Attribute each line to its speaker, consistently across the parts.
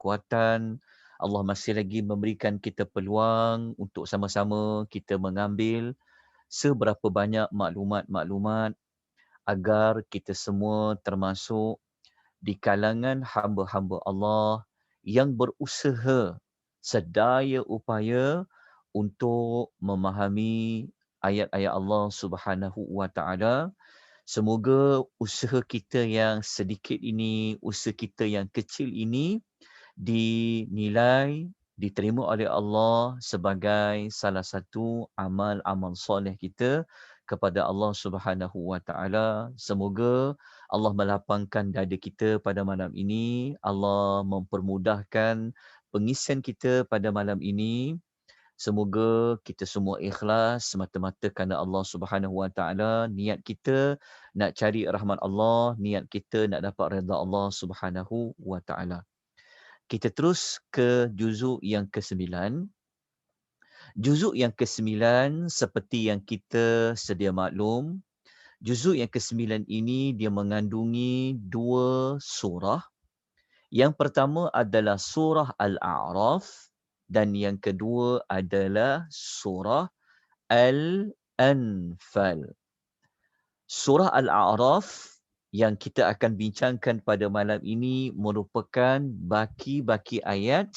Speaker 1: kekuatan. Allah masih lagi memberikan kita peluang untuk sama-sama kita mengambil seberapa banyak maklumat-maklumat agar kita semua termasuk di kalangan hamba-hamba Allah yang berusaha sedaya upaya untuk memahami ayat-ayat Allah Subhanahu wa taala. Semoga usaha kita yang sedikit ini, usaha kita yang kecil ini dinilai, diterima oleh Allah sebagai salah satu amal-amal soleh kita kepada Allah Subhanahu wa taala. Semoga Allah melapangkan dada kita pada malam ini, Allah mempermudahkan pengisian kita pada malam ini. Semoga kita semua ikhlas semata-mata kerana Allah Subhanahu wa taala. Niat kita nak cari rahmat Allah, niat kita nak dapat redha Allah Subhanahu wa taala. Kita terus ke juzuk yang ke-9. Juzuk yang ke-9 seperti yang kita sedia maklum, juzuk yang ke-9 ini dia mengandungi 2 surah. Yang pertama adalah surah Al-A'raf dan yang kedua adalah surah Al-Anfal. Surah Al-A'raf yang kita akan bincangkan pada malam ini merupakan baki-baki ayat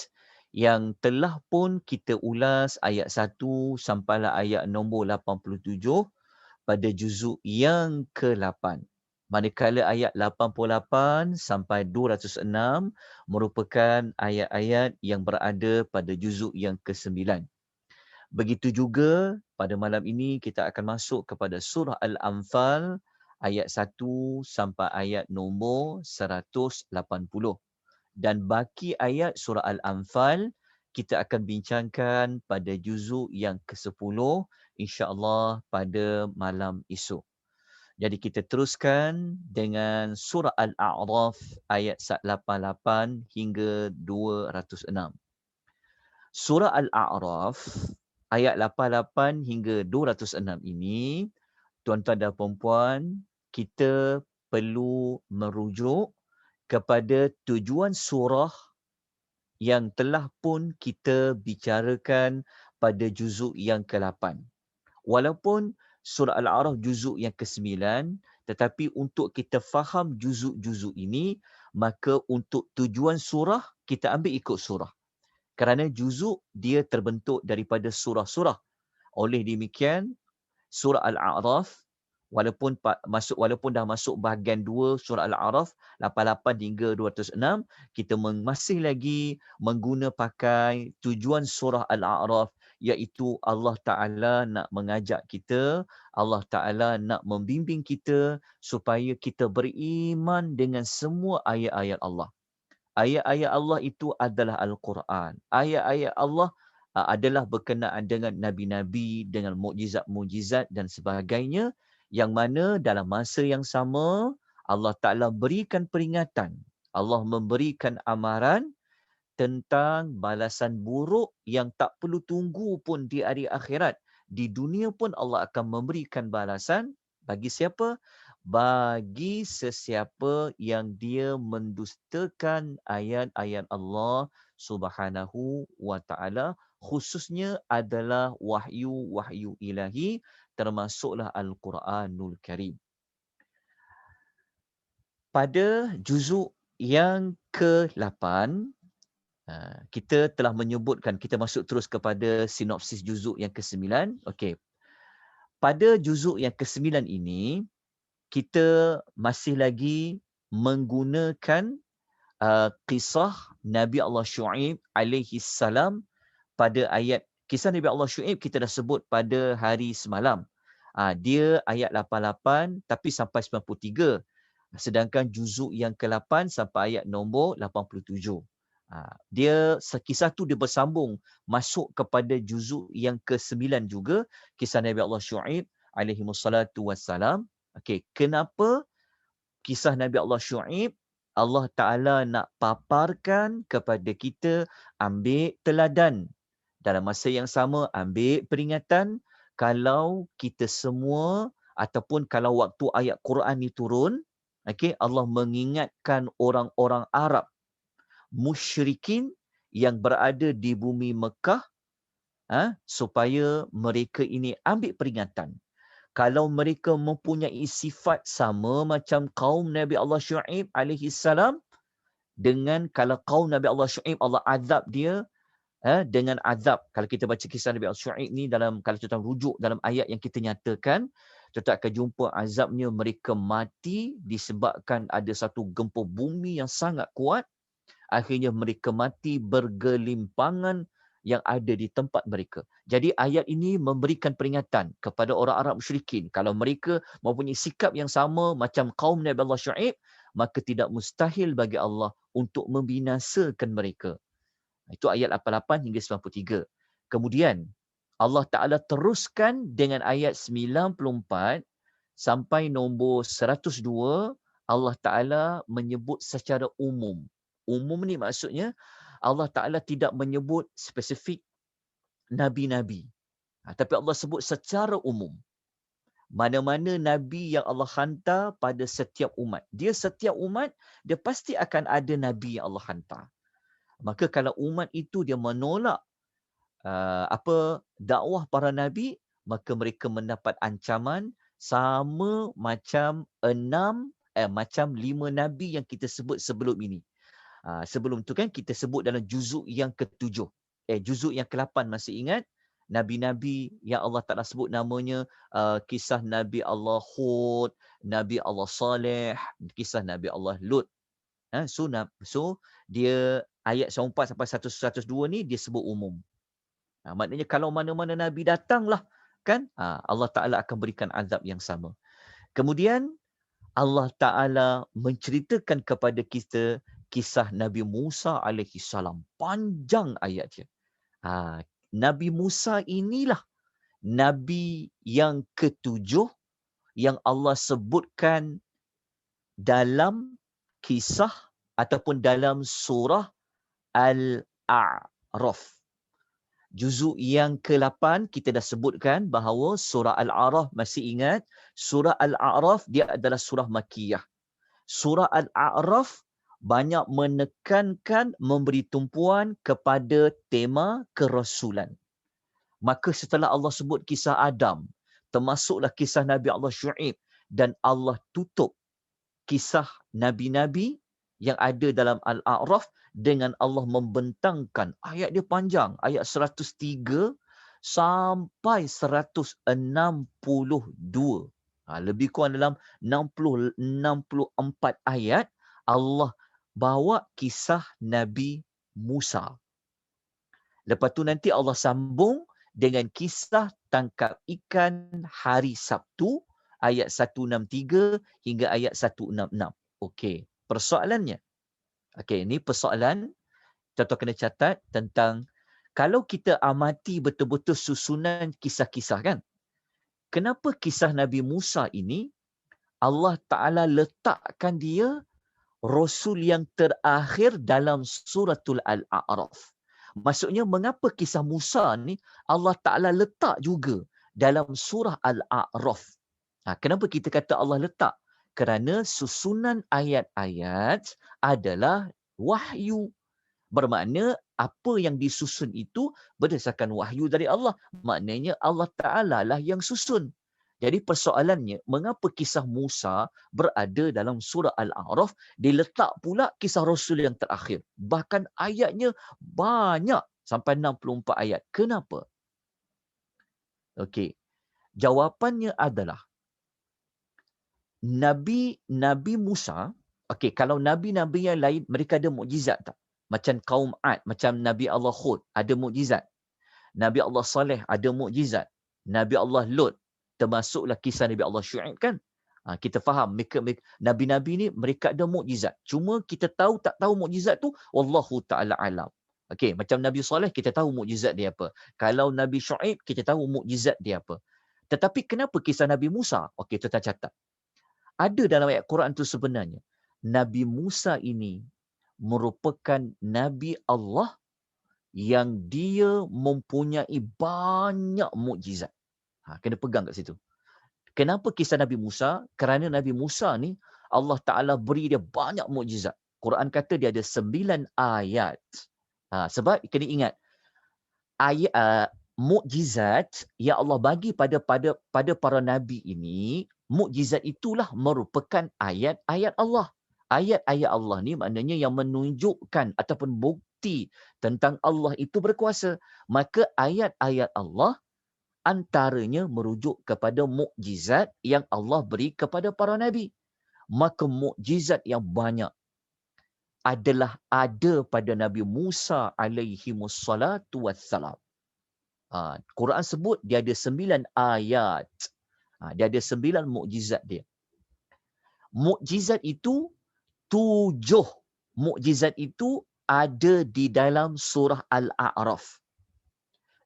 Speaker 1: yang telah pun kita ulas ayat 1 sampailah ayat nombor 87 pada juzuk yang ke-8. Manakala ayat 88 sampai 206 merupakan ayat-ayat yang berada pada juzuk yang ke-9. Begitu juga pada malam ini kita akan masuk kepada surah Al-Anfal ayat 1 sampai ayat nombor 180. Dan baki ayat surah Al-Anfal kita akan bincangkan pada juzuk yang ke-10 insya-Allah pada malam esok. Jadi kita teruskan dengan surah Al-A'raf ayat 88 hingga 206. Surah Al-A'raf ayat 88 hingga 206 ini, tuan-tuan dan puan-puan, kita perlu merujuk kepada tujuan surah yang telah pun kita bicarakan pada juzuk yang ke-8. Walaupun surah Al-A'raf juzuk yang ke-9, tetapi untuk kita faham juzuk-juzuk ini, maka untuk tujuan surah, kita ambil ikut surah. Kerana juzuk dia terbentuk daripada surah-surah. Oleh demikian, surah Al-A'raf walaupun dah masuk bahagian 2 surah Al-A'raf 88 hingga 206, kita masih lagi mengguna pakai tujuan surah Al-A'raf, iaitu Allah Ta'ala nak mengajak kita, Allah Ta'ala nak membimbing kita supaya kita beriman dengan semua ayat-ayat Allah. Ayat-ayat Allah itu adalah Al-Quran. Ayat-ayat Allah adalah berkenaan dengan Nabi-Nabi, dengan mukjizat-mukjizat dan sebagainya, yang mana dalam masa yang sama, Allah Ta'ala berikan peringatan. Allah memberikan amaran tentang balasan buruk yang tak perlu tunggu pun di hari akhirat. Di dunia pun Allah akan memberikan balasan bagi siapa? Bagi sesiapa yang dia mendustakan ayat-ayat Allah Subhanahu wa taala, khususnya adalah wahyu-wahyu ilahi, termasuklah Al-Quranul Karim. Pada juzuk yang ke-8, kita telah menyebutkan, kita masuk terus kepada sinopsis juzuk yang ke-9. Okey. Pada juzuk yang ke-9 ini, kita masih lagi menggunakan kisah Nabi Allah Syuaib alaihi salam pada ayat kisah Nabi Allah Syuaib kita dah sebut pada hari semalam. Dia ayat 88 tapi sampai 93. Sedangkan juzuk yang ke-8 sampai ayat nombor 87. Dia kisah tu dia bersambung masuk kepada juzuk yang ke-9 juga, kisah Nabi Allah Syuaib alaihi wassalatu wassalam. Okey, kenapa kisah Nabi Allah Syuaib Allah Ta'ala nak paparkan kepada kita, ambil teladan. Dalam masa yang sama, ambil peringatan kalau kita semua ataupun kalau waktu ayat Quran ni turun, okay, Allah mengingatkan orang-orang Arab musyrikin yang berada di bumi Mekah, supaya mereka ini ambil peringatan. Kalau mereka mempunyai sifat sama macam kaum Nabi Allah Syuaib alaihi salam, dengan kalau kaum Nabi Allah Syuaib Allah azab dia dengan azab. Kalau kita baca kisah Nabi Allah Syuaib ni dalam, kalau kita rujuk dalam ayat yang kita nyatakan, kita akan jumpa azabnya mereka mati disebabkan ada satu gempa bumi yang sangat kuat. Akhirnya mereka mati bergelimpangan yang ada di tempat mereka. Jadi ayat ini memberikan peringatan kepada orang Arab musyrikin. Kalau mereka mempunyai sikap yang sama macam kaum Nabi Allah Syuaib, maka tidak mustahil bagi Allah untuk membinasakan mereka. Itu ayat 88 hingga 93. Kemudian Allah Ta'ala teruskan dengan ayat 94 sampai nombor 102. Allah Ta'ala menyebut secara umum. Umum ni maksudnya Allah Ta'ala tidak menyebut spesifik Nabi-Nabi. Tapi Allah sebut secara umum. Mana-mana Nabi yang Allah hantar pada setiap umat. Setiap umat, dia pasti akan ada Nabi yang Allah hantar. Maka kalau umat itu dia menolak dakwah para Nabi, maka mereka mendapat ancaman sama macam 5 Nabi yang kita sebut sebelum ini. Sebelum tu kan kita sebut dalam juzuk yang ke-7. Juzuk yang ke-8 masih ingat? Nabi-Nabi yang Allah Ta'ala sebut namanya, kisah Nabi Allah Hud, Nabi Allah Saleh, kisah Nabi Allah Lut. So dia ayat 94 sampai 102 ni dia sebut umum. Maknanya kalau mana-mana Nabi datanglah kan, Allah Ta'ala akan berikan azab yang sama. Kemudian Allah Ta'ala menceritakan kepada kita kisah Nabi Musa alaihi salam. Panjang ayatnya. Nabi Musa inilah Nabi yang ke-7 yang Allah sebutkan dalam kisah ataupun dalam surah Al-A'raf. Juzuk yang ke-8 kita dah sebutkan bahawa surah Al-A'raf, masih ingat? Surah Al-A'raf dia adalah surah Makkiyah. Surah Al-A'raf banyak menekankan, memberi tumpuan kepada tema kerasulan. Maka setelah Allah sebut kisah Adam, termasuklah kisah Nabi Allah Syuaib, dan Allah tutup kisah Nabi-Nabi yang ada dalam Al-A'raf dengan Allah membentangkan. Ayat dia panjang, ayat 103 sampai 162. Lebih kurang dalam 64 ayat Allah bawa kisah Nabi Musa. Lepas tu nanti Allah sambung dengan kisah tangkap ikan hari Sabtu ayat 163 hingga ayat 166. Okey, persoalannya. Ini persoalan tuan-tuan kena catat tentang kalau kita amati betul-betul susunan kisah-kisah kan. Kenapa kisah Nabi Musa ini Allah Ta'ala letakkan dia Rasul yang terakhir dalam suratul Al-A'raf? Maksudnya mengapa kisah Musa ni Allah Ta'ala letak juga dalam surah Al-A'raf? Kenapa kita kata Allah letak? Kerana susunan ayat-ayat adalah wahyu. Bermakna apa yang disusun itu berdasarkan wahyu dari Allah. Maknanya Allah Ta'ala lah yang susun. Jadi persoalannya, mengapa kisah Musa berada dalam surah Al-A'raf, diletak pula kisah Rasul yang terakhir. Bahkan ayatnya banyak, sampai 64 ayat. Kenapa? Okey, jawapannya adalah, Nabi Musa, kalau Nabi-Nabi yang lain, mereka ada mukjizat tak? Macam kaum Ad, macam Nabi Allah Hud, ada mukjizat. Nabi Allah Saleh ada mukjizat. Nabi Allah Lut, termasuklah kisah Nabi Allah Syuaib kan. Kita faham Nabi-Nabi ni mereka ada mukjizat. Cuma kita tahu tak tahu mukjizat tu wallahu taala alam. Macam Nabi Saleh kita tahu mukjizat dia apa. Kalau Nabi Syuaib kita tahu mukjizat dia apa. Tetapi kenapa kisah Nabi Musa? Tuan catat. Ada dalam ayat Quran tu sebenarnya Nabi Musa ini merupakan Nabi Allah yang dia mempunyai banyak mukjizat. Kena pegang kat situ. Kenapa kisah Nabi Musa? Kerana Nabi Musa ni Allah Ta'ala beri dia banyak mukjizat. Quran kata dia ada 9 ayat. Sebab kena ingat, ayat mukjizat yang Allah bagi pada para nabi ini, mukjizat itulah merupakan ayat-ayat Allah. Ayat-ayat Allah ni maknanya yang menunjukkan ataupun bukti tentang Allah itu berkuasa. Maka ayat-ayat Allah antaranya merujuk kepada mukjizat yang Allah beri kepada para nabi. Maka mukjizat yang banyak adalah ada pada Nabi Musa alaihimussalatu wassalam. Quran sebut dia ada 9 ayat. Dia ada 9 mukjizat dia. Mukjizat itu 7 mukjizat itu ada di dalam surah Al-A'raf.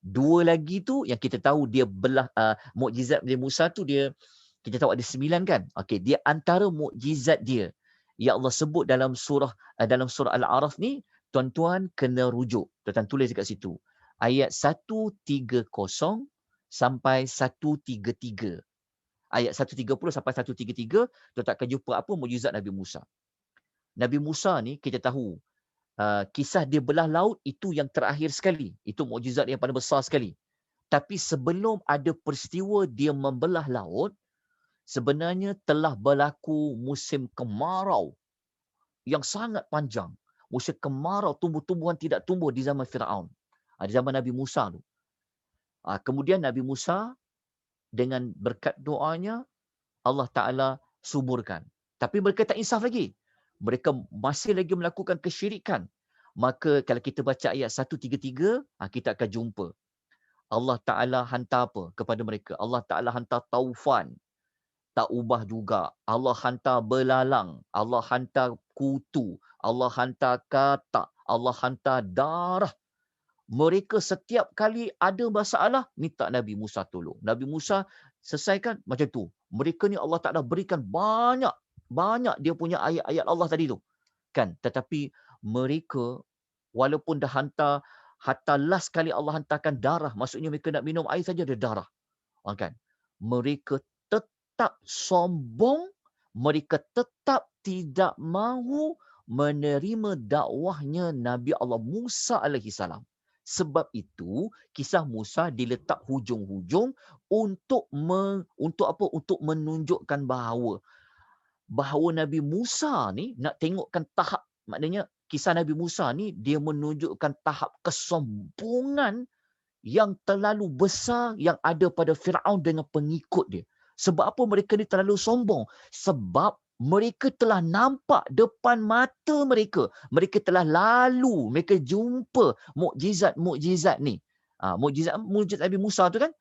Speaker 1: 2 lagi tu yang kita tahu dia belah mukjizat Nabi Musa tu dia kita tahu ada 9 kan. Okey, dia antara mukjizat dia yang Allah sebut dalam surah Al-A'raf ni, tuan-tuan kena rujuk. Tuan-tuan tulis dekat situ. Ayat 130 sampai 133. Ayat 130 sampai 133, tuan-tuan akan jumpa apa mukjizat Nabi Musa. Nabi Musa ni kita tahu kisah dia belah laut itu yang terakhir sekali. Itu mukjizat yang paling besar sekali. Tapi sebelum ada peristiwa dia membelah laut, sebenarnya telah berlaku musim kemarau yang sangat panjang. Musim kemarau, tumbuh-tumbuhan tidak tumbuh di zaman Firaun. Di zaman Nabi Musa tu. Kemudian Nabi Musa dengan berkat doanya, Allah Ta'ala suburkan. Tapi mereka tak insaf lagi. Mereka masih lagi melakukan kesyirikan. Maka kalau kita baca ayat 133, kita akan jumpa. Allah Ta'ala hantar apa kepada mereka? Allah Ta'ala hantar taufan. Tak ubah juga. Allah hantar belalang. Allah hantar kutu. Allah hantar katak. Allah hantar darah. Mereka setiap kali ada masalah, minta Nabi Musa tolong. Nabi Musa selesaikan macam tu. Mereka ni Allah Ta'ala berikan banyak dia punya ayat-ayat Allah tadi tu. Kan? Tetapi mereka walaupun dah hantar last kali Allah hantarkan darah, maksudnya mereka nak minum air saja ada darah. Kan? Mereka tetap sombong, mereka tetap tidak mahu menerima dakwahnya Nabi Allah Musa alaihi salam. Sebab itu kisah Musa diletak hujung-hujung untuk untuk menunjukkan bahawa Nabi Musa ni nak tengokkan tahap, maknanya kisah Nabi Musa ni dia menunjukkan tahap kesombongan yang terlalu besar yang ada pada Firaun dengan pengikut dia. Sebab apa mereka ni terlalu sombong? Sebab mereka telah nampak depan mata mereka. Mereka telah lalu, mereka jumpa mukjizat-mukjizat ni. Mukjizat Nabi Musa tu kan?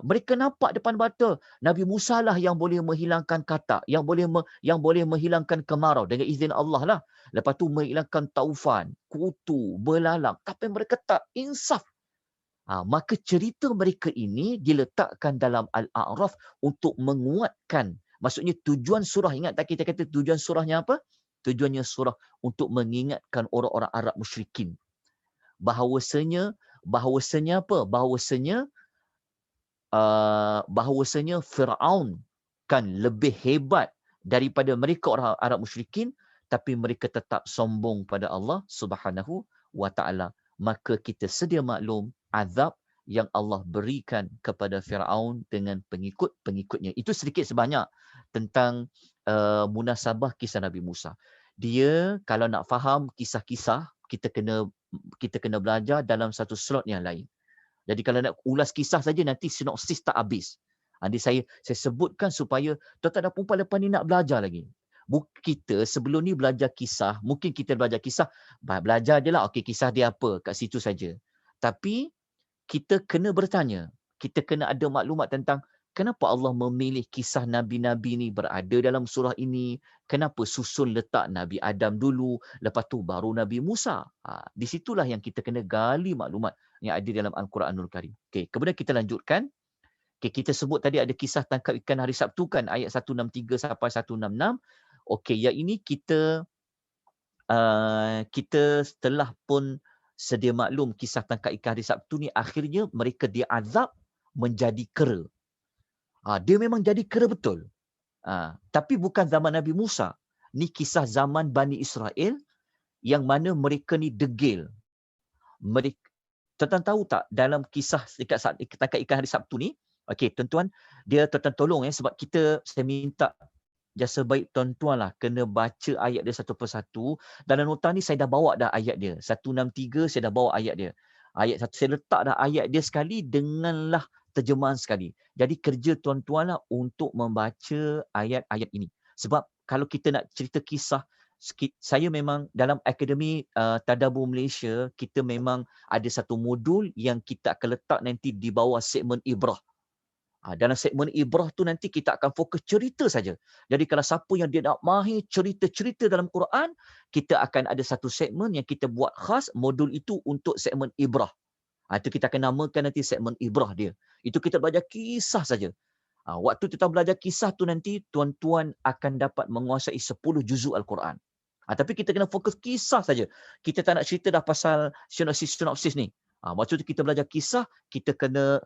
Speaker 1: Mereka nampak depan mata Nabi Musa lah yang boleh menghilangkan katak, yang boleh menghilangkan kemarau dengan izin Allah lah. Lepas tu menghilangkan taufan, kutu, belalang. Tapi mereka tak insaf. Maka cerita mereka ini diletakkan dalam Al-A'raf untuk menguatkan. Maksudnya tujuan surah, ingat tak kita kata tujuan surahnya apa? Tujuannya surah untuk mengingatkan orang-orang Arab musyrikin. Bahawasanya apa? Bahawasanya Firaun kan lebih hebat daripada mereka orang Arab musyrikin, tapi mereka tetap sombong pada Allah Subhanahu wa Ta'ala. Maka kita sedia maklum azab yang Allah berikan kepada Firaun dengan pengikut-pengikutnya. Itu sedikit sebanyak tentang munasabah kisah Nabi Musa. Dia kalau nak faham kisah-kisah, kita kena belajar dalam satu slot yang lain. Jadi kalau nak ulas kisah saja nanti sinopsis tak habis. Jadi saya sebutkan supaya tuan-tuan dan puan lepas ni nak belajar lagi. Kita sebelum ni belajar kisah, mungkin kita belajar kisah, belajar je lah, okey kisah dia apa, kat situ saja. Tapi kita kena bertanya, kita kena ada maklumat tentang kenapa Allah memilih kisah Nabi-Nabi ni berada dalam surah ini, kenapa susun letak Nabi Adam dulu, lepas tu baru Nabi Musa. Di situlah yang kita kena gali maklumat yang ada dalam Al-Quranul Karim. Okey, kemudian kita lanjutkan. Okey, kita sebut tadi ada kisah tangkap ikan hari Sabtu kan, ayat 163 sampai 166. Okey, yang ini kita setelah pun sedia maklum kisah tangkap ikan hari Sabtu ni, akhirnya mereka diazab menjadi kera. Dia memang jadi kera betul. Tapi bukan zaman Nabi Musa. Ni kisah zaman Bani Israel yang mana mereka ni degil. Mereka, tuan-tuan tahu tak dalam kisah dekat saat tangkap ikan hari Sabtu ni, okey tuan-tuan, dia tuan-tuan tolong sebab saya minta jasa baik tuan-tuan lah kena baca ayat dia satu persatu. Dalam nota ni saya dah bawa dah ayat dia. 163 saya dah bawa ayat dia. Ayat satu saya letak dah ayat dia sekali denganlah terjemahan sekali. Jadi kerja tuan-tuan lah untuk membaca ayat-ayat ini. Sebab kalau kita nak cerita kisah, saya memang dalam Akademi Tadabbur Malaysia, kita memang ada satu modul yang kita akan letak nanti di bawah segmen Ibrah. Dalam segmen Ibrah tu nanti kita akan fokus cerita saja. Jadi kalau siapa yang dia nak mahir cerita-cerita dalam Quran, kita akan ada satu segmen yang kita buat khas modul itu untuk segmen Ibrah. Itu kita akan namakan nanti segmen Ibrah dia. Itu kita belajar kisah saja. Waktu kita belajar kisah tu nanti, tuan-tuan akan dapat menguasai 10 juzuk Al-Quran. Tapi kita kena fokus kisah saja. Kita tak nak cerita dah pasal sinopsis ni. Waktu tu kita belajar kisah, kita kena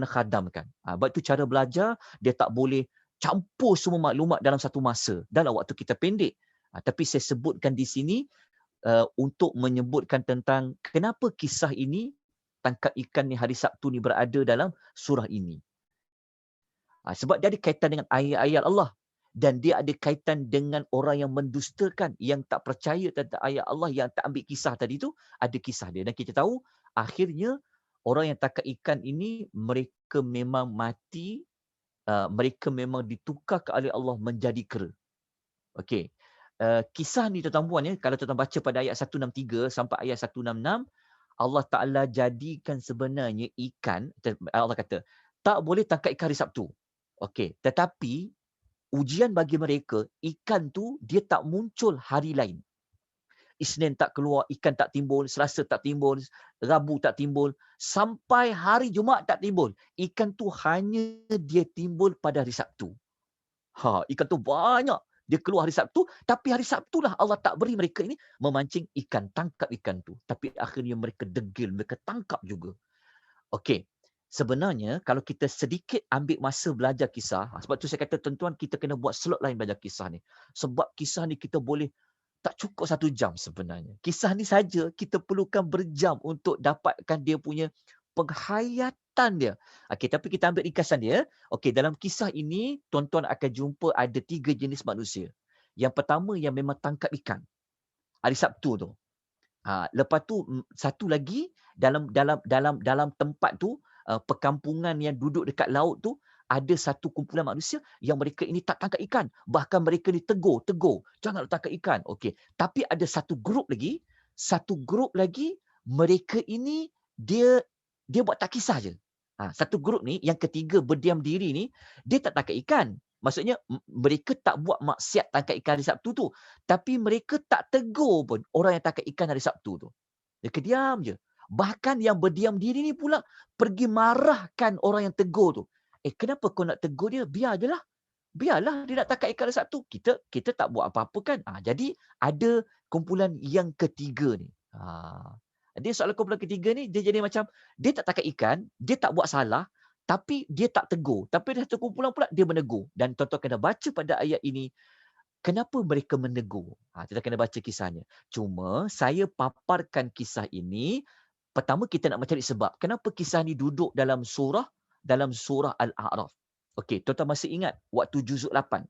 Speaker 1: khadamkan. Sebab itu cara belajar, dia tak boleh campur semua maklumat dalam satu masa. Dalam waktu kita pendek. Tapi saya sebutkan di sini untuk menyebutkan tentang kenapa kisah ini, tangkap ikan ni hari Sabtu ni berada dalam surah ini. Sebab dia ada kaitan dengan ayat-ayat Allah. Dan dia ada kaitan dengan orang yang mendustakan, yang tak percaya tentang ayat Allah, yang tak ambil kisah tadi tu, ada kisah dia. Dan kita tahu, akhirnya orang yang tangkap ikan ini, mereka memang mati, mereka memang ditukar oleh Allah menjadi kera. Okey. Kisah ni tuan-tuan puan, kalau tuan-tuan baca pada ayat 163 sampai ayat 166, Allah Ta'ala jadikan sebenarnya ikan, Allah kata, tak boleh tangkap ikan hari Sabtu. Okey, tetapi ujian bagi mereka, ikan tu dia tak muncul hari lain. Isnin tak keluar, ikan tak timbul, Selasa tak timbul, Rabu tak timbul, sampai hari Jumaat tak timbul. Ikan tu hanya dia timbul pada hari Sabtu. Ikan tu banyak. Dia keluar hari Sabtu, tapi hari Sabtu lah Allah tak beri mereka ini memancing ikan, tangkap ikan tu. Tapi akhirnya mereka degil, mereka tangkap juga. Okey. Sebenarnya kalau kita sedikit ambil masa belajar kisah, sebab tu saya kata tuan-tuan kita kena buat slot lain belajar kisah ni. Sebab kisah ni kita boleh tak cukup 1 jam sebenarnya. Kisah ni saja kita perlukan berjam untuk dapatkan dia punya penghayatan dia. Okey, tapi kita ambil ringkasan dia. Okey, dalam kisah ini tuan-tuan akan jumpa ada 3 jenis manusia. Yang pertama yang memang tangkap ikan. Hari Sabtu tu. Lepas tu satu lagi dalam tempat tu, perkampungan yang duduk dekat laut tu, ada satu kumpulan manusia yang mereka ini tak tangkap ikan. Bahkan mereka ni tegur, janganlah tangkap ikan. Okey. Tapi ada satu grup lagi, mereka ini dia buat tak kisah je. Satu grup ni, yang ketiga berdiam diri ni, dia tak tangkap ikan. Maksudnya mereka tak buat maksiat tangkap ikan hari Sabtu tu. Tapi mereka tak tegur pun orang yang tangkap ikan hari Sabtu tu. Mereka diam je. Bahkan yang berdiam diri ni pula pergi marahkan orang yang tegur tu. Kenapa kau nak tegur dia? Biar je lah. Biarlah dia nak tangkap ikan hari Sabtu. Kita tak buat apa-apa kan. Jadi ada kumpulan yang ketiga ni. Dia soalan kumpulan ketiga ni, dia jadi macam, dia tak tangkap ikan, dia tak buat salah, tapi dia tak tegur. Tapi ada satu kumpulan pula, dia menegur. Dan tuan-tuan kena baca pada ayat ini, kenapa mereka menegur? Kita kena baca kisahnya. Cuma saya paparkan kisah ini, pertama kita nak mencari sebab. Kenapa kisah ni duduk dalam surah Al-A'raf? Okey, tuan-tuan masih ingat waktu juzuk 8.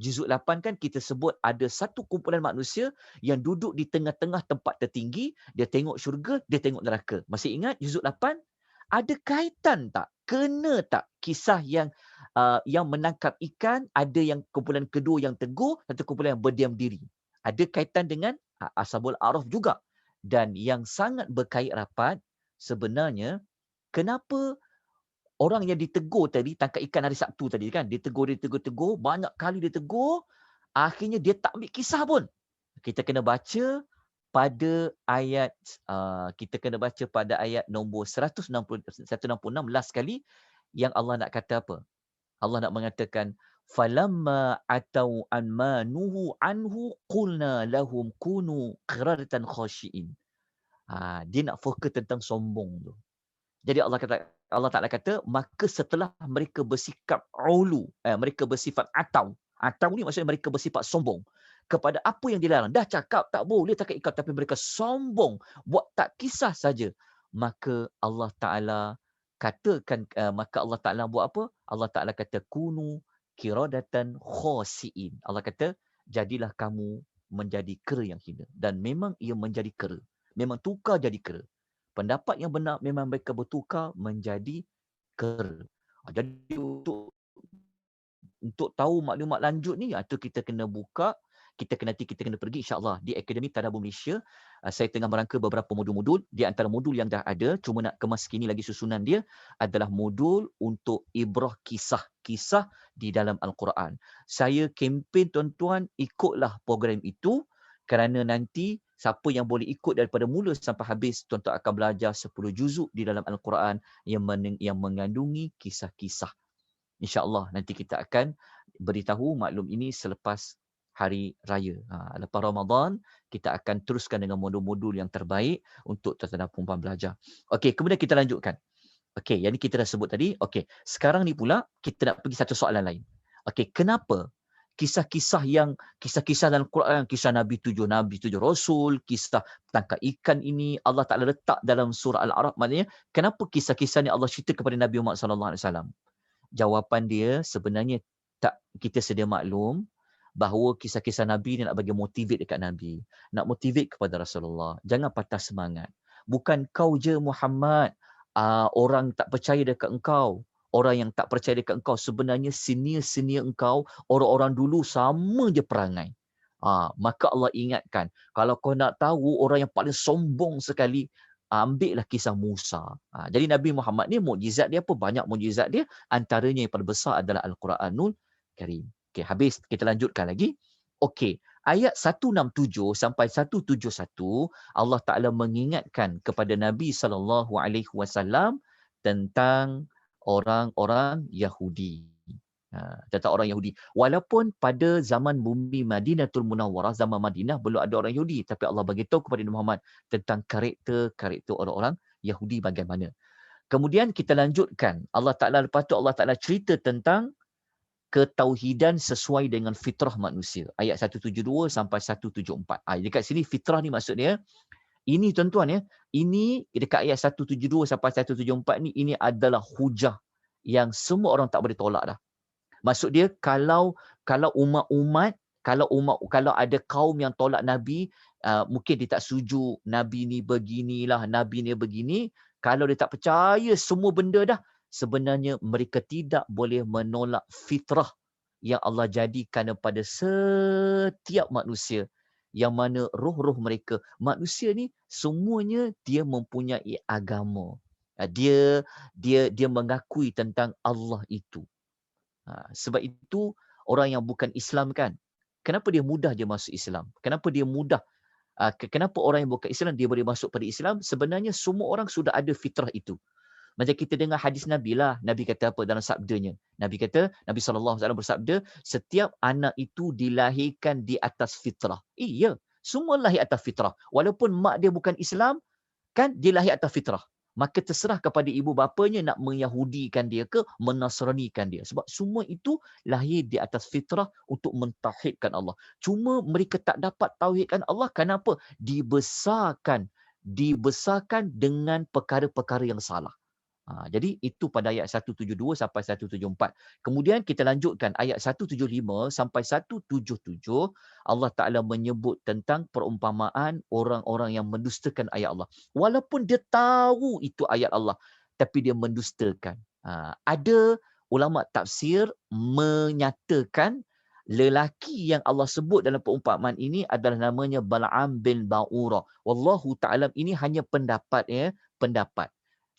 Speaker 1: Juzuk 8 kan kita sebut ada satu kumpulan manusia yang duduk di tengah-tengah tempat tertinggi, dia tengok syurga, dia tengok neraka. Masih ingat juzuk 8? Ada kaitan tak? Kena tak kisah yang menangkap ikan, ada yang kumpulan kedua yang tegur, satu kumpulan yang berdiam diri. Ada kaitan dengan Ashabul A'raf juga. Dan yang sangat berkait rapat, sebenarnya kenapa orang yang ditegur tadi, tangkap ikan hari Sabtu tadi kan, dia tegur, banyak kali dia tegur, akhirnya dia tak ambil kisah pun. Kita kena baca pada ayat nombor 166 last sekali, yang Allah nak kata apa? Allah nak mengatakan, falamma atau an ma nuhu anhu qulna lahum kunu qiradatan khashiin. Dia nak fokus tentang sombong tu. Jadi Allah Ta'ala kata, maka setelah mereka bersikap ulu, mereka bersifat atau ni maksudnya mereka bersifat sombong. kepada apa yang dilarang. Dah cakap tak boleh takat ikat, tapi mereka sombong, buat tak kisah saja. Maka Allah Ta'ala katakan, maka Allah Ta'ala buat apa? Allah Ta'ala kata, kunu kiradatan khosiin. Allah kata, jadilah kamu menjadi kera yang hina. Dan memang ia menjadi kera. Memang tukar jadi kera. Pendapat yang benar memang mereka bertukar menjadi kera. Jadi untuk tahu maklumat lanjut ni, itu kita kena buka, kita kena pergi insya-Allah di Akademi Tadabbur Malaysia. Saya tengah merangka beberapa modul-modul. Di antara modul yang dah ada, cuma nak kemas kini lagi susunan dia, adalah modul untuk ibrah kisah-kisah di dalam Al-Quran. Saya kempen tuan-tuan, ikutlah program itu, kerana nanti siapa yang boleh ikut daripada mula sampai habis, tuan-tuan akan belajar 10 juzuk di dalam Al-Quran yang mengandungi kisah-kisah. InsyaAllah nanti kita akan beritahu maklum ini selepas hari raya. Lepas Ramadan, kita akan teruskan dengan modul-modul yang terbaik untuk tuan-tuan dan puan-puan belajar. Okey, kemudian kita lanjutkan. Okey, yang ni kita dah sebut tadi. Okey, sekarang ni pula kita nak pergi satu soalan lain. Okey, kenapa kisah-kisah dalam Quran, kisah Nabi tujuh Rasul, kisah tangkap ikan ini Allah Ta'ala letak dalam surah Al-A'raf, maknanya kenapa kisah-kisah ni Allah cerita kepada Nabi Muhammad SAW? Jawapan dia sebenarnya tak, kita sedia maklum bahawa kisah-kisah Nabi ni nak bagi motivate dekat Nabi, nak motivate kepada Rasulullah. Jangan patah semangat. Bukan kau je Muhammad, orang tak percaya dekat engkau. Orang yang tak percaya dekat engkau sebenarnya senior-senior engkau, orang-orang dulu sama je perangai. Maka Allah ingatkan, kalau kau nak tahu orang yang paling sombong sekali, ambillah kisah Musa. Jadi Nabi Muhammad ni mukjizat dia apa? Banyak mukjizat dia. Antaranya yang paling besar adalah Al-Quranul Karim. Okey, habis kita lanjutkan lagi. Okey, ayat 167 sampai 171 Allah Taala mengingatkan kepada Nabi SAW tentang orang-orang Yahudi. Tentang orang Yahudi. Walaupun pada zaman bumi Madinatul Munawwarah, zaman Madinah belum ada orang Yahudi, tapi Allah bagi tahu kepada Nabi Muhammad tentang karakter orang-orang Yahudi bagaimana. Kemudian kita lanjutkan. Allah Ta'ala, lepas tu Allah Ta'ala cerita tentang ketauhidan sesuai dengan fitrah manusia. Ayat 172 sampai 174. Dekat sini fitrah ni maksudnya, ini tuan-tuan ya, ini dekat ayat 172 sampai 174 ni, ini adalah hujah yang semua orang tak boleh tolak dah. Maksud dia kalau umat-umat, kalau ada kaum yang tolak Nabi, mungkin dia tak setuju Nabi ni beginilah, Nabi ni begini. Kalau dia tak percaya semua benda dah, sebenarnya mereka tidak boleh menolak fitrah yang Allah jadikan pada setiap manusia, yang mana roh-roh mereka, manusia ni semuanya dia mempunyai agama. Dia mengakui tentang Allah itu. Sebab itu orang yang bukan Islam kan, kenapa dia mudah je masuk Islam? Kenapa dia mudah? Kenapa orang yang bukan Islam dia boleh masuk pada Islam? Sebenarnya semua orang sudah ada fitrah itu. Macam kita dengar hadis Nabi lah. Nabi kata apa dalam sabdanya? Nabi kata, Nabi SAW bersabda, setiap anak itu dilahirkan di atas fitrah. Iya, semua lahir atas fitrah. Walaupun mak dia bukan Islam, kan dia lahir atas fitrah. Maka terserah kepada ibu bapanya nak menyahudikan dia ke menasranikan dia. Sebab semua itu lahir di atas fitrah untuk mentauhidkan Allah. Cuma mereka tak dapat tauhidkan Allah. Kenapa? Dibesarkan dengan perkara-perkara yang salah. Jadi itu pada ayat 172 sampai 174. Kemudian kita lanjutkan ayat 175 sampai 177. Allah Ta'ala menyebut tentang perumpamaan orang-orang yang mendustakan ayat Allah. Walaupun dia tahu itu ayat Allah, tapi dia mendustakan. Ada ulama tafsir menyatakan lelaki yang Allah sebut dalam perumpamaan ini adalah namanya Bal'am bin Ba'ura. Wallahu Ta'ala, ini hanya pendapat ya, pendapat.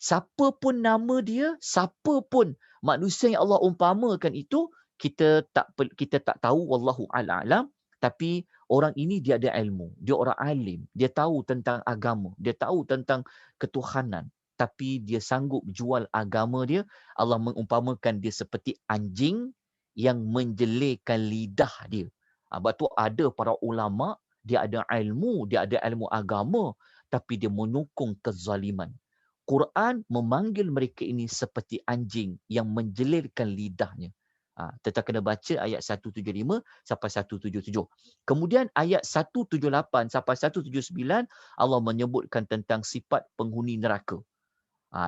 Speaker 1: Siapa pun nama dia, siapa pun manusia yang Allah umpamakan itu, kita tak tahu, wallahu a'lam. Tapi orang ini dia ada ilmu, dia orang alim, dia tahu tentang agama, dia tahu tentang ketuhanan, tapi dia sanggup jual agama dia. Allah mengumpamakan dia seperti anjing yang menjelekkan lidah dia. Sebab tu ada para ulama, dia ada ilmu agama, tapi dia menyokong kezaliman. Quran memanggil mereka ini seperti anjing yang menjelirkan lidahnya. Tetap kena baca ayat 175 sampai 177. Kemudian ayat 178 sampai 179 Allah menyebutkan tentang sifat penghuni neraka.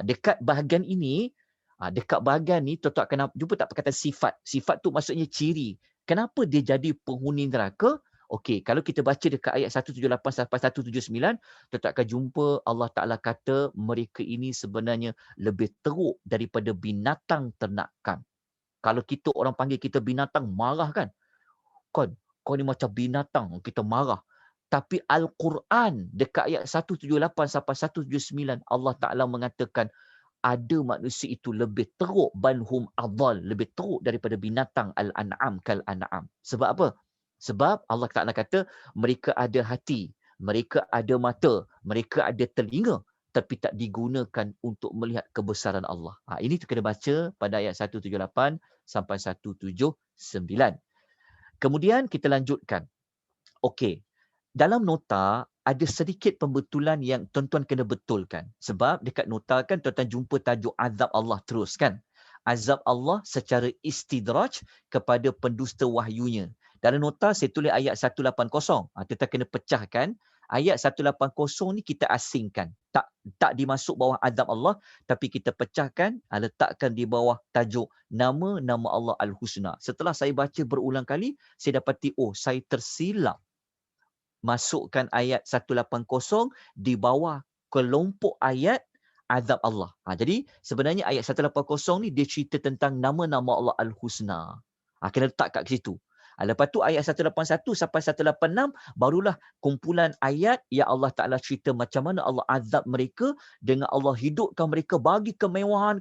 Speaker 1: Dekat bahagian ini, dekat bahagian ni tuan-tuan kena jumpa tak perkataan sifat. Sifat tu maksudnya ciri. Kenapa dia jadi penghuni neraka? Okey, kalau kita baca dekat ayat 178 sampai 179, tuan-tuan akan jumpa Allah Taala kata mereka ini sebenarnya lebih teruk daripada binatang ternakan. Kalau kita orang panggil kita binatang, marah kan? Kan, kau ni macam binatang, kita marah. Tapi Al-Quran dekat ayat 178 sampai 179 Allah Taala mengatakan ada manusia itu lebih teruk, balhum adhal, lebih teruk daripada binatang al-an'am kal an'am. Sebab apa? Sebab Allah Taala kata mereka ada hati, mereka ada mata, mereka ada telinga tapi tak digunakan untuk melihat kebesaran Allah. Ini tu kena baca pada ayat 178 sampai 179. Kemudian kita lanjutkan. Okey. Dalam nota ada sedikit pembetulan yang tuan-tuan kena betulkan. Sebab dekat nota kan tuan-tuan jumpa tajuk azab Allah terus kan. Azab Allah secara istidraj kepada pendusta wahyunya. Dalam nota saya tulis ayat 180. Tuan-tuan kena pecahkan. Ayat 180 ni kita asingkan. Tak dimasuk bawah azab Allah. Tapi kita pecahkan, letakkan di bawah tajuk nama-nama Allah Al-Husna. Setelah saya baca berulang kali, saya dapati, saya tersilap masukkan ayat 180 di bawah kelompok ayat azab Allah. Jadi sebenarnya ayat 180 ni dia cerita tentang nama-nama Allah Al-Husna. Kena letak kat situ. Lepas tu ayat 181 sampai 186 barulah kumpulan ayat yang Allah Ta'ala cerita macam mana Allah azab mereka dengan Allah hidupkan mereka bagi kemewahan.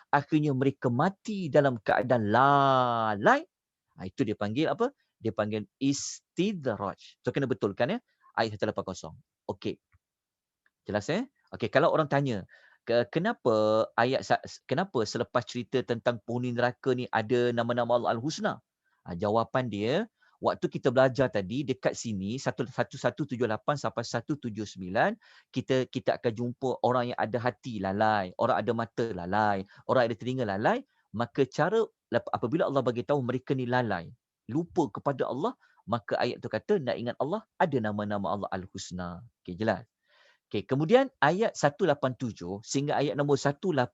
Speaker 1: Akhirnya mereka mati dalam keadaan lalai. Itu dia panggil apa? Dia panggil istidraj. So kena betulkan ya. Ayat 180. Okey. Jelas Okey, kalau orang tanya, kenapa selepas cerita tentang penghuni neraka ni ada nama-nama Allah Al-Husna? Jawapan dia, waktu kita belajar tadi dekat sini 1178 sampai 179 kita akan jumpa orang yang ada hati lalai, orang ada mata lalai, orang ada telinga lalai, maka apabila Allah bagi tahu mereka ni lalai, lupa kepada Allah, maka ayat tu kata nak ingat Allah ada nama-nama Allah Al-Husna. Okey, jelas. Okey, kemudian ayat 187 sehingga ayat nombor 188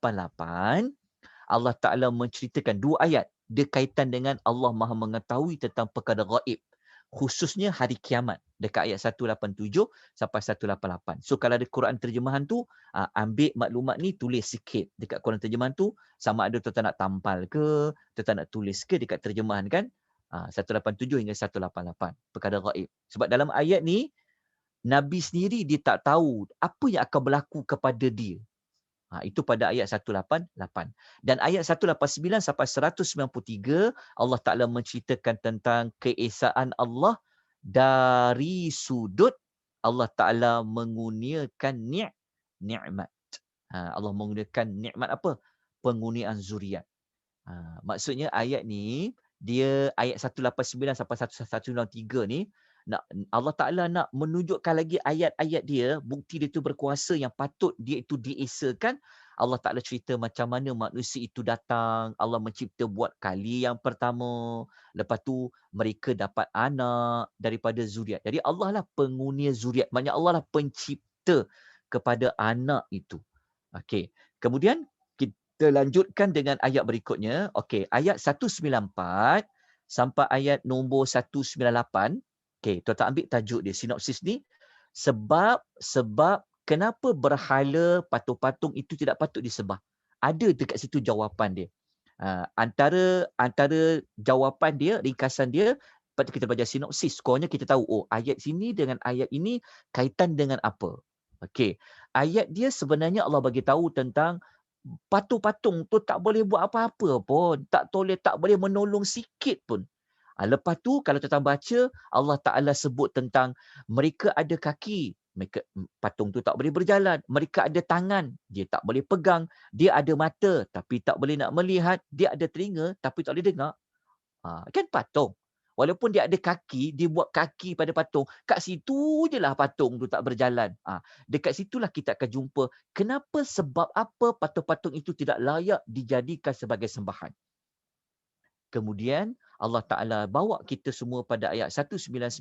Speaker 1: Allah Ta'ala menceritakan dua ayat. Dia kaitan dengan Allah Maha mengetahui tentang perkara gaib. Khususnya hari kiamat. Dekat ayat 187 sampai 188. So kalau ada Quran terjemahan tu, ambil maklumat ni, tulis sikit. Dekat Quran terjemahan tu, sama ada tuan-tuan nak tampal ke, tuan-tuan nak tulis ke dekat terjemahan kan. 187 hingga 188. Perkara gaib. Sebab dalam ayat ni, Nabi sendiri dia tak tahu apa yang akan berlaku kepada dia. Itu pada ayat 188. Dan ayat 189 sampai 193, Allah Ta'ala menceritakan tentang keesaan Allah dari sudut Allah Ta'ala mengurniakan nikmat. Allah menggunakan nikmat apa? Pengurniaan zuriat. Maksudnya ayat ni, dia ayat 189 sampai 193 ni, Allah Ta'ala nak menunjukkan lagi ayat-ayat dia, bukti dia tu berkuasa yang patut dia itu diesakan. Allah Ta'ala cerita macam mana manusia itu datang, Allah mencipta buat kali yang pertama, lepas tu mereka dapat anak daripada zuriat. Jadi Allah lah pengunia zuriat, maknanya Allah lah pencipta kepada anak itu. Okey. Kemudian kita lanjutkan dengan ayat berikutnya. Okey, ayat 194 sampai ayat nombor 198. Okey, tuan-tuan ambil tajuk dia, sinopsis ni. Sebab kenapa berhala patung-patung itu tidak patut disembah? Ada dekat situ jawapan dia. Antara jawapan dia, ringkasan dia, lepas tu kita belajar sinopsis. Skornya kita tahu, ayat sini dengan ayat ini kaitan dengan apa. Okey, ayat dia sebenarnya Allah bagi tahu tentang patung-patung tu tak boleh buat apa-apa pun. Tak boleh menolong sikit pun. Lepas tu kalau tuan-tuan baca, Allah Ta'ala sebut tentang mereka ada kaki, patung tu tak boleh berjalan. Mereka ada tangan, dia tak boleh pegang. Dia ada mata, tapi tak boleh nak melihat. Dia ada telinga, tapi tak boleh dengar. Kan patung. Walaupun dia ada kaki, dia buat kaki pada patung. Kat situ je lah patung tu tak berjalan. Dekat situlah kita akan jumpa kenapa, sebab apa patung-patung itu tidak layak dijadikan sebagai sembahan. Kemudian Allah Ta'ala bawa kita semua pada ayat 199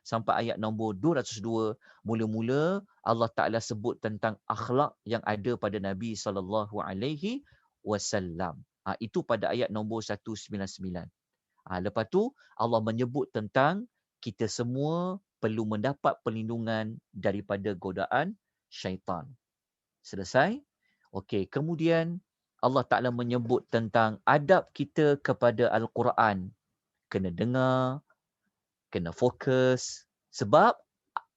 Speaker 1: sampai ayat nombor 202. Mula-mula Allah Ta'ala sebut tentang akhlak yang ada pada Nabi SAW. Itu pada ayat nombor 199. Lepas tu Allah menyebut tentang kita semua perlu mendapat perlindungan daripada godaan syaitan. Selesai? Okey, kemudian Allah Ta'ala menyebut tentang adab kita kepada Al-Quran. Kena dengar, kena fokus. Sebab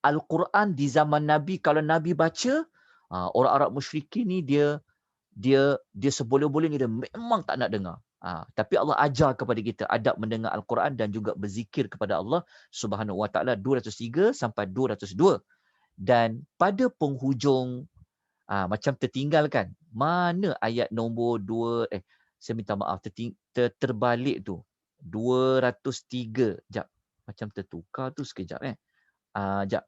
Speaker 1: Al-Quran di zaman Nabi, kalau Nabi baca, orang Arab musyrikin ni dia seboleh-bolehnya dia memang tak nak dengar. Tapi Allah ajar kepada kita adab mendengar Al-Quran dan juga berzikir kepada Allah Subhanahu Wa Taala 203 sampai 202. Dan pada penghujung macam tertinggal kan. Mana ayat nombor 2 saya minta maaf terbalik tu. 203. Jap. Macam tertukar tu sekejap jap.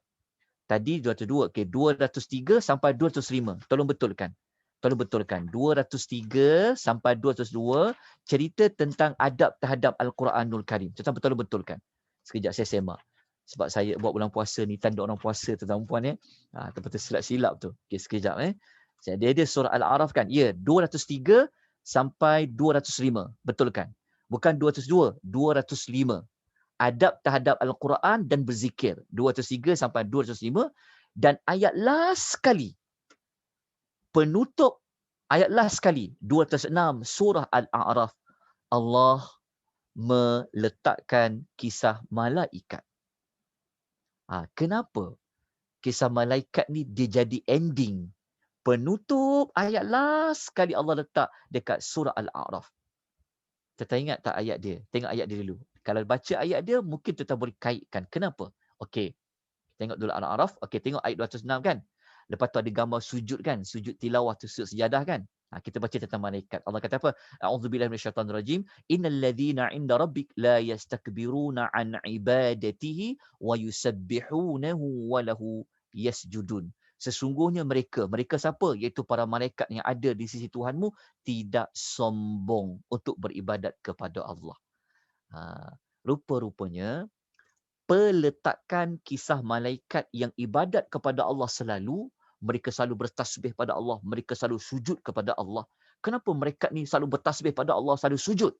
Speaker 1: Tadi 202. Okey, 203 sampai 205. Tolong betulkan. 203 sampai 202 cerita tentang adab terhadap Al-Quranul Karim. Tolong betulkan. Sekejap saya semak. Sebab saya buat bulan puasa ni, tanda orang puasa tuan-tuan puan tempat silap-silap tu. Okey, sekejap Dia surah Al-A'raf kan? Ya, 203 sampai 205. Betulkan. Bukan 202, 205. Adab terhadap Al-Quran dan berzikir. 203 sampai 205. Dan ayat last sekali, penutup ayat last sekali, 206 surah Al-A'raf, Allah meletakkan kisah malaikat. Kenapa kisah malaikat ni dia jadi ending? Penutup ayat last sekali Allah letak dekat surah Al-A'raf. Kita ingat tak ayat dia? Tengok ayat dia dulu. Kalau baca ayat dia, mungkin kita boleh kaitkan. Kenapa? Okey. Tengok dulu Al-A'raf. Okey, tengok ayat 206 kan? Lepas tu ada gambar sujud kan? Sujud tilawah tu, sujud sejadah kan? Kita baca tentang malaikat. Allah kata apa? A'udzubillahi minasyaitonirrajim. Innal ladzina 'inda rabbik la yastakbiruna 'an ibadatihi wa yusabbihunahu wa lahu yasjudun. Sesungguhnya mereka siapa? Iaitu para malaikat yang ada di sisi Tuhanmu tidak sombong untuk beribadat kepada Allah. Rupa-rupanya peletakan kisah malaikat yang ibadat kepada Allah selalu, mereka selalu bertasbih pada Allah, mereka selalu sujud kepada Allah. Kenapa mereka ni selalu bertasbih pada Allah, selalu sujud?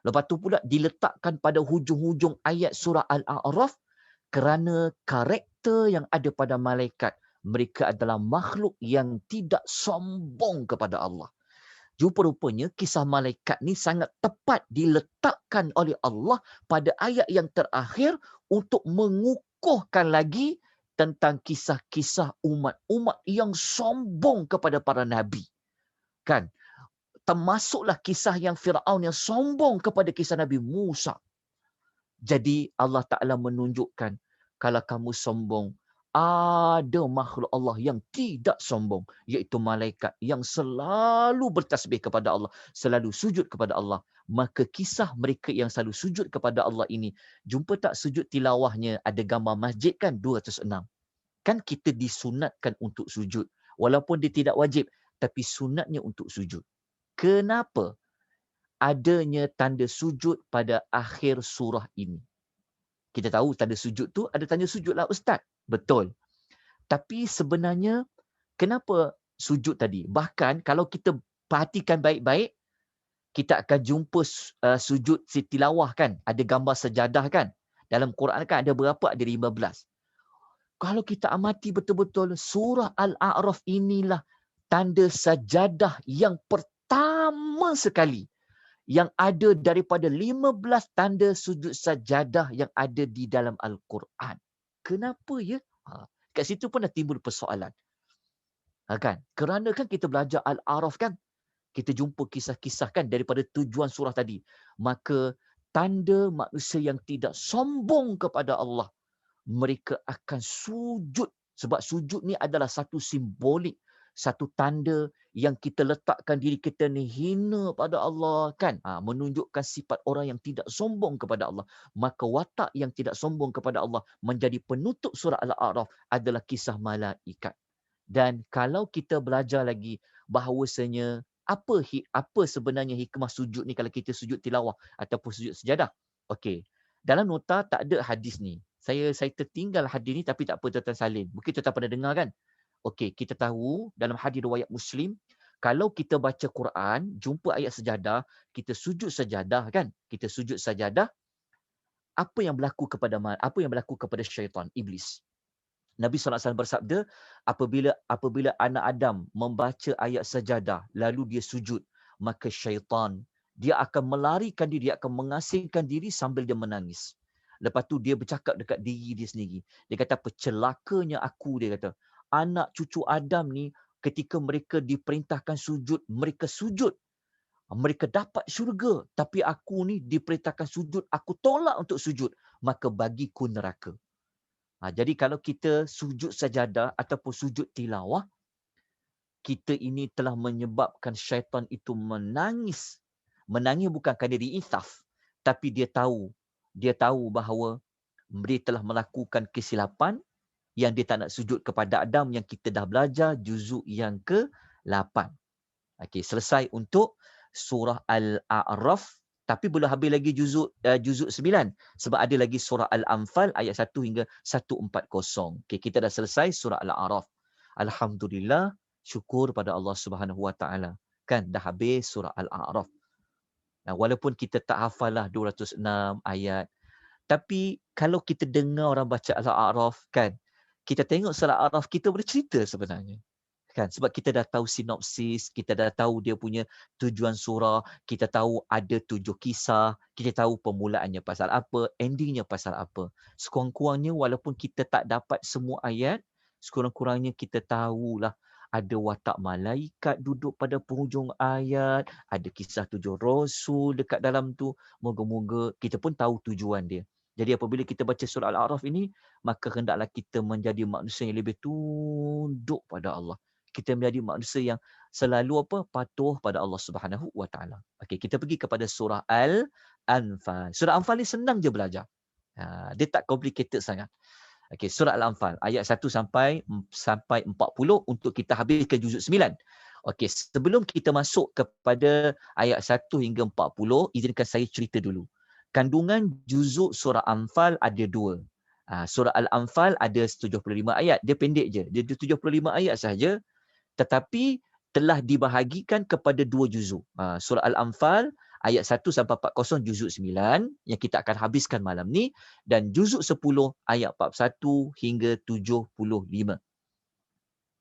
Speaker 1: Lepas tu pula diletakkan pada hujung-hujung ayat surah Al-A'raf kerana karakter yang ada pada malaikat. Mereka adalah makhluk yang tidak sombong kepada Allah. Rupa-rupanya kisah malaikat ni sangat tepat diletakkan oleh Allah pada ayat yang terakhir untuk mengukuhkan lagi tentang kisah-kisah umat-umat yang sombong kepada para nabi. Kan? Termasuklah kisah yang Firaun yang sombong kepada kisah Nabi Musa. Jadi Allah Ta'ala menunjukkan kalau kamu sombong, ada makhluk Allah yang tidak sombong, iaitu malaikat yang selalu bertasbih kepada Allah, selalu sujud kepada Allah. Maka kisah mereka yang selalu sujud kepada Allah ini, jumpa tak sujud tilawahnya ada gambar masjid kan 206. Kan kita disunatkan untuk sujud. Walaupun dia tidak wajib, tapi sunatnya untuk sujud. Kenapa? Adanya tanda sujud pada akhir surah ini. Kita tahu tanda sujud tu ada tanda sujud lah Ustaz. Betul. Tapi sebenarnya kenapa sujud tadi? Bahkan kalau kita perhatikan baik-baik, kita akan jumpa sujud tilawah kan. Ada gambar sejadah kan. Dalam Quran kan ada berapa? Ada 15. Kalau kita amati betul-betul, surah Al-A'raf inilah tanda sajadah yang pertama sekali yang ada daripada 15 tanda sujud sajadah yang ada di dalam Al-Quran. Kenapa ya? Kat situ pun dah timbul persoalan. Kan? Kerana kan kita belajar Al-A'raf kan, kita jumpa kisah-kisah kan daripada tujuan surah tadi. Maka tanda manusia yang tidak sombong kepada Allah, mereka akan sujud. Sebab sujud ni adalah satu simbolik, satu tanda yang kita letakkan diri kita ni hina pada Allah kan. Menunjukkan sifat orang yang tidak sombong kepada Allah. Maka watak yang tidak sombong kepada Allah menjadi penutup surah Al-A'raf adalah kisah malaikat. Dan kalau kita belajar lagi bahawasanya apa sebenarnya hikmah sujud ni kalau kita sujud tilawah ataupun sujud sejadah? Okey. Dalam nota tak ada hadis ni. Saya tertinggal hadis ni tapi tak apa Tuan Salin. Mungkin tuan pernah dengar kan? Okey, kita tahu dalam hadis riwayat Muslim, kalau kita baca Quran, jumpa ayat sejadah, kita sujud sejadah kan? Kita sujud sejadah, apa yang berlaku kepada syaitan, iblis? Nabi SAW bersabda, apabila anak Adam membaca ayat sajadah, lalu dia sujud, maka syaitan, dia akan melarikan diri, dia akan mengasingkan diri sambil dia menangis. Lepas tu dia bercakap dekat diri dia sendiri. Dia kata, apa celakanya aku, dia kata. Anak cucu Adam ni, ketika mereka diperintahkan sujud, mereka sujud. Mereka dapat syurga. Tapi aku ni diperintahkan sujud, aku tolak untuk sujud. Maka bagiku neraka. Jadi kalau kita sujud sajadah ataupun sujud tilawah, kita ini telah menyebabkan syaitan itu menangis. Menangis bukan kerana diinsaf, tapi dia tahu bahawa dia telah melakukan kesilapan yang dia tak nak sujud kepada Adam yang kita dah belajar juzuk yang ke-8. Okey, selesai untuk surah Al-A'raf. Tapi belum habis lagi juzuk 9. Sebab ada lagi surah Al-Anfal ayat 1 hingga 140. Okay, kita dah selesai surah Al-A'raf. Alhamdulillah, syukur pada Allah Subhanahu Wa Taala. Kan dah habis surah Al-A'raf. Walaupun kita tak hafal lah 206 ayat. Tapi kalau kita dengar orang baca Al-A'raf kan, kita tengok surah Al-A'raf, kita boleh cerita sebenarnya. Kan? Sebab kita dah tahu sinopsis, kita dah tahu dia punya tujuan surah, kita tahu ada 7 kisah, kita tahu permulaannya pasal apa, endingnya pasal apa. Sekurang-kurangnya walaupun kita tak dapat semua ayat, sekurang-kurangnya kita tahulah ada watak malaikat duduk pada penghujung ayat, ada kisah 7 rasul dekat dalam tu. Moga-moga kita pun tahu tujuan dia. Jadi apabila kita baca surah Al-A'raf ini, maka hendaklah kita menjadi manusia yang lebih tunduk pada Allah. Kita menjadi manusia yang selalu patuh pada Allah Subhanahu Wa Taala. Okey, kita pergi kepada surah Al-Anfal. Surah Al-Anfal ni senang je belajar. Dia tak complicated sangat. Okey, surah Al-Anfal ayat 1 sampai 40 untuk kita habiskan juzuk 9. Okey, sebelum kita masuk kepada ayat 1 hingga 40, izinkan saya cerita dulu. Kandungan juzuk surah Anfal ada 2. Surah Al-Anfal ada 75 ayat. Dia pendek je. Dia 75 ayat sahaja. Tetapi telah dibahagikan kepada 2 juzuk. Surah Al-Anfal ayat 1 sampai 40 juzuk 9 yang kita akan habiskan malam ni, dan juzuk 10 ayat 41 hingga 75.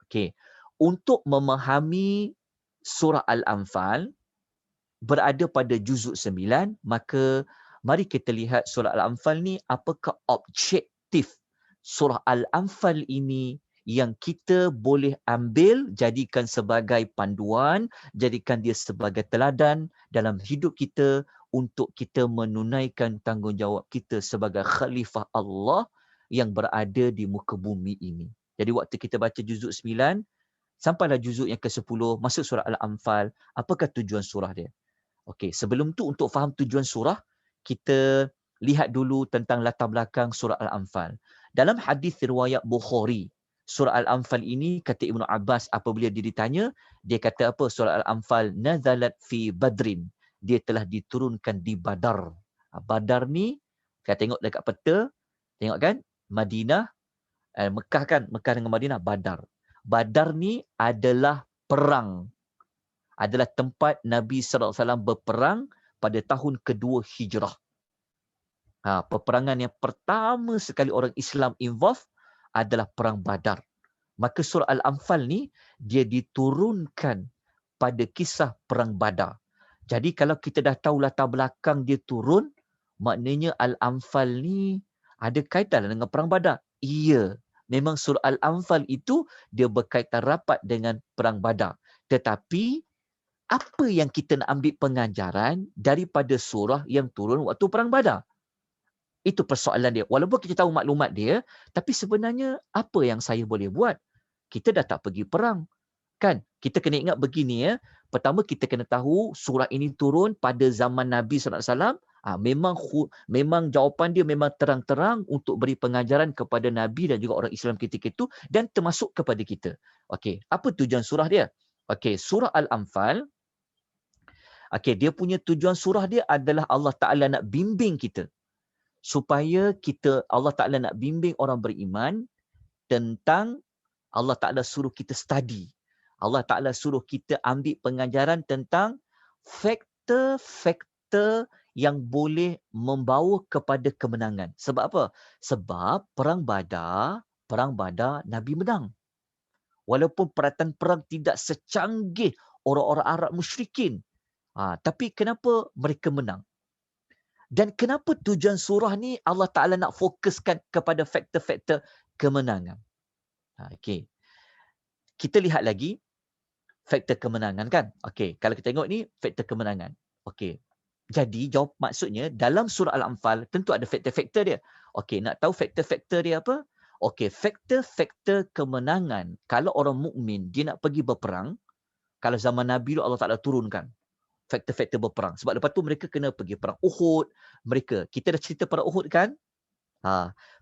Speaker 1: Okey. Untuk memahami surah Al-Anfal berada pada juzuk 9, maka mari kita lihat surah Al-Anfal ni apakah objektif surah Al-Anfal ini yang kita boleh ambil, jadikan sebagai panduan, jadikan dia sebagai teladan dalam hidup kita untuk kita menunaikan tanggungjawab kita sebagai khalifah Allah yang berada di muka bumi ini. Jadi waktu kita baca juzuk 9, sampailah juzuk yang ke-10, masuk surah Al-Anfal, apakah tujuan surah dia? Okey, sebelum tu untuk faham tujuan surah, kita lihat dulu tentang latar belakang surah Al-Anfal. Dalam hadis riwayat Bukhari, surah Al-Anfal ini kata Ibnu Abbas apabila dia ditanya, dia kata apa? Surah Al-Anfal nazalat fi Badrin. Dia telah diturunkan di Badar. Badar ni, kita tengok dekat peta, tengok kan? Madinah, Mekah kan? Mekah dengan Madinah, Badar. Badar ni adalah perang. Adalah tempat Nabi SAW berperang pada tahun kedua Hijrah. Peperangan yang pertama sekali orang Islam involve adalah perang Badar. Maka surah Al-Anfal ni dia diturunkan pada kisah perang Badar. Jadi kalau kita dah tahu latar belakang dia turun, maknanya Al-Anfal ni ada kaitan dengan perang Badar. Iya, memang surah Al-Anfal itu dia berkaitan rapat dengan perang Badar. Tetapi apa yang kita nak ambil pengajaran daripada surah yang turun waktu perang Badar? Itu persoalan dia. Walaupun kita tahu maklumat dia, tapi sebenarnya apa yang saya boleh buat? Kita dah tak pergi perang. Kan? Kita kena ingat begini ya. Pertama kita kena tahu surah ini turun pada zaman Nabi SAW. Memang jawapan dia memang terang-terang untuk beri pengajaran kepada Nabi dan juga orang Islam ketika itu dan termasuk kepada kita. Okey, apa tujuan surah dia? Okey, surah Al-Anfal Okey, dia punya tujuan surah dia adalah Allah Ta'ala nak bimbing kita. Supaya Allah Ta'ala nak bimbing orang beriman tentang Allah Ta'ala suruh kita study. Allah Ta'ala suruh kita ambil pengajaran tentang faktor-faktor yang boleh membawa kepada kemenangan. Sebab apa? Sebab perang Badar Nabi menang. Walaupun peralatan perang tidak secanggih orang-orang Arab musyrikin. Tapi kenapa mereka menang? Dan kenapa tujuan surah ni Allah Ta'ala nak fokuskan kepada faktor-faktor kemenangan? Okey. Kita lihat lagi faktor kemenangan kan? Okey, kalau kita tengok ni faktor kemenangan. Okey. Jadi maksudnya dalam surah Al-Anfal tentu ada faktor-faktor dia. Okey, nak tahu faktor-faktor dia apa? Okey, faktor-faktor kemenangan kalau orang mukmin dia nak pergi berperang, kalau zaman Nabi tu Allah Ta'ala turunkan faktor-faktor berperang. Sebab lepas tu mereka kena pergi perang Uhud. Kita dah cerita perang Uhud kan?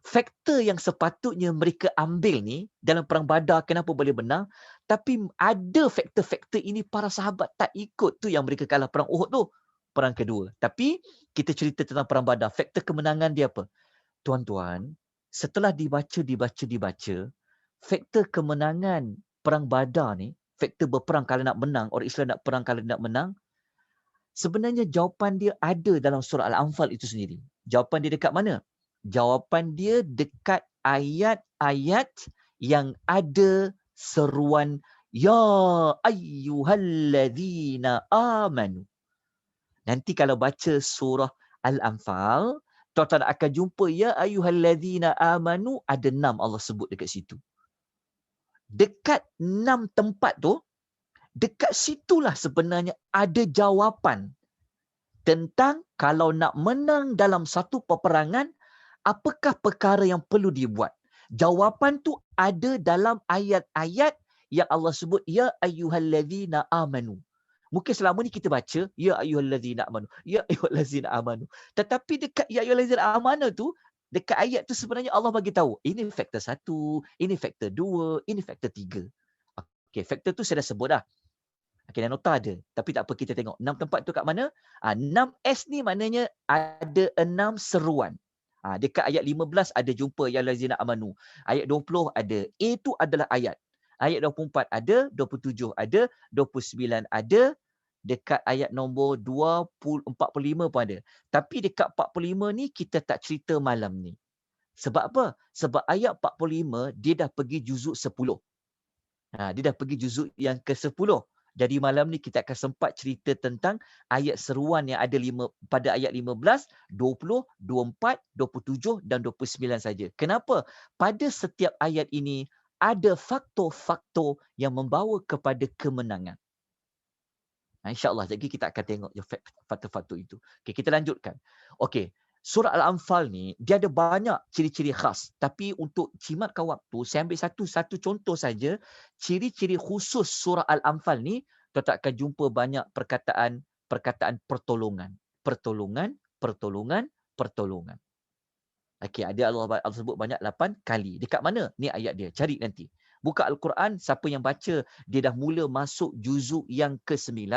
Speaker 1: Faktor yang sepatutnya mereka ambil ni dalam perang Badar kenapa boleh menang, tapi ada faktor-faktor ini para sahabat tak ikut, tu yang mereka kalah perang Uhud tu, perang kedua. Tapi kita cerita tentang perang Badar, faktor kemenangan dia apa? Tuan-tuan, setelah dibaca, faktor kemenangan perang Badar ni, faktor berperang kalau nak menang, orang Islam nak perang kalau nak menang, sebenarnya jawapan dia ada dalam surah Al-Anfal itu sendiri. Jawapan dia dekat mana? Jawapan dia dekat ayat-ayat yang ada seruan ya ayyuhallazina amanu. Nanti kalau baca surah Al-Anfal, tuan-tuan akan jumpa ya ayyuhallazina amanu, ada 6 Allah sebut dekat situ. Dekat 6 tempat tu, dekat situlah sebenarnya ada jawapan tentang kalau nak menang dalam satu peperangan, apakah perkara yang perlu dibuat. Jawapan tu ada dalam ayat-ayat yang Allah sebut ya ayyuhallazina amanu. Mungkin selama ni kita baca ya ayyuhallazina amanu, ya ayyuhallazina amanu. Tetapi dekat ya ayyuhallazina amanu tu, dekat ayat tu sebenarnya Allah bagi tahu ini faktor 1, ini faktor 2, ini faktor 3. Okey, faktor tu saya dah sebut dah. Okey, dan nota ada. Tapi tak apa, kita tengok 6 tempat tu kat mana. 6S ni maknanya ada 6 seruan. Dekat ayat 15 ada jumpa ya lazina amanu. Ayat 20 ada. A tu adalah ayat. Ayat 24 ada, 27 ada, 29 ada. Dekat ayat nombor 45 pun ada. Tapi dekat 45 ni kita tak cerita malam ni. Sebab apa? Sebab ayat 45 dia dah pergi juzuk 10. Dia dah pergi juzuk yang ke-10. Jadi malam ni kita akan sempat cerita tentang ayat seruan yang ada pada ayat 15, 20, 24, 27 dan 29 saja. Kenapa? Pada setiap ayat ini ada faktor-faktor yang membawa kepada kemenangan. InsyaAllah jadi kita akan tengok faktor-faktor itu. Okay, kita lanjutkan. Okey. Surah Al-Anfal ni, dia ada banyak ciri-ciri khas. Tapi untuk jimatkan waktu, saya ambil satu contoh saja. Ciri-ciri khusus surah Al-Anfal ni, tuan-tuan akan jumpa banyak perkataan pertolongan. Pertolongan. Okey, ada Allah sebut banyak 8 kali. Dekat mana? Ni ayat dia. Cari nanti. Buka Al-Quran, siapa yang baca, dia dah mula masuk juzuk yang ke-9.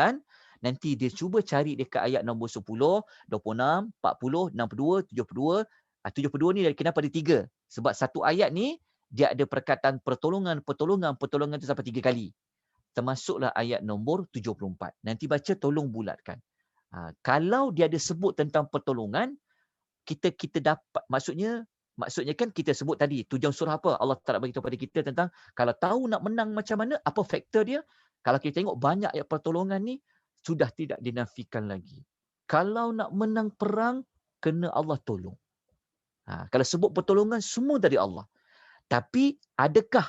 Speaker 1: Nanti dia cuba cari dekat ayat nombor 10, 26, 40, 62, 72. 72 ni kenapa ada 3? Sebab satu ayat ni, dia ada perkataan pertolongan tu sampai 3 kali. Termasuklah ayat nombor 74. Nanti baca, tolong bulatkan. Kalau dia ada sebut tentang pertolongan, kita dapat, maksudnya kan kita sebut tadi, tujuan surah apa? Allah Ta'ala bagi tahu kepada kita tentang kalau tahu nak menang macam mana, apa faktor dia. Kalau kita tengok banyak ayat pertolongan ni, sudah tidak dinafikan lagi. Kalau nak menang perang, kena Allah tolong. Kalau sebut pertolongan, semua dari Allah. Tapi adakah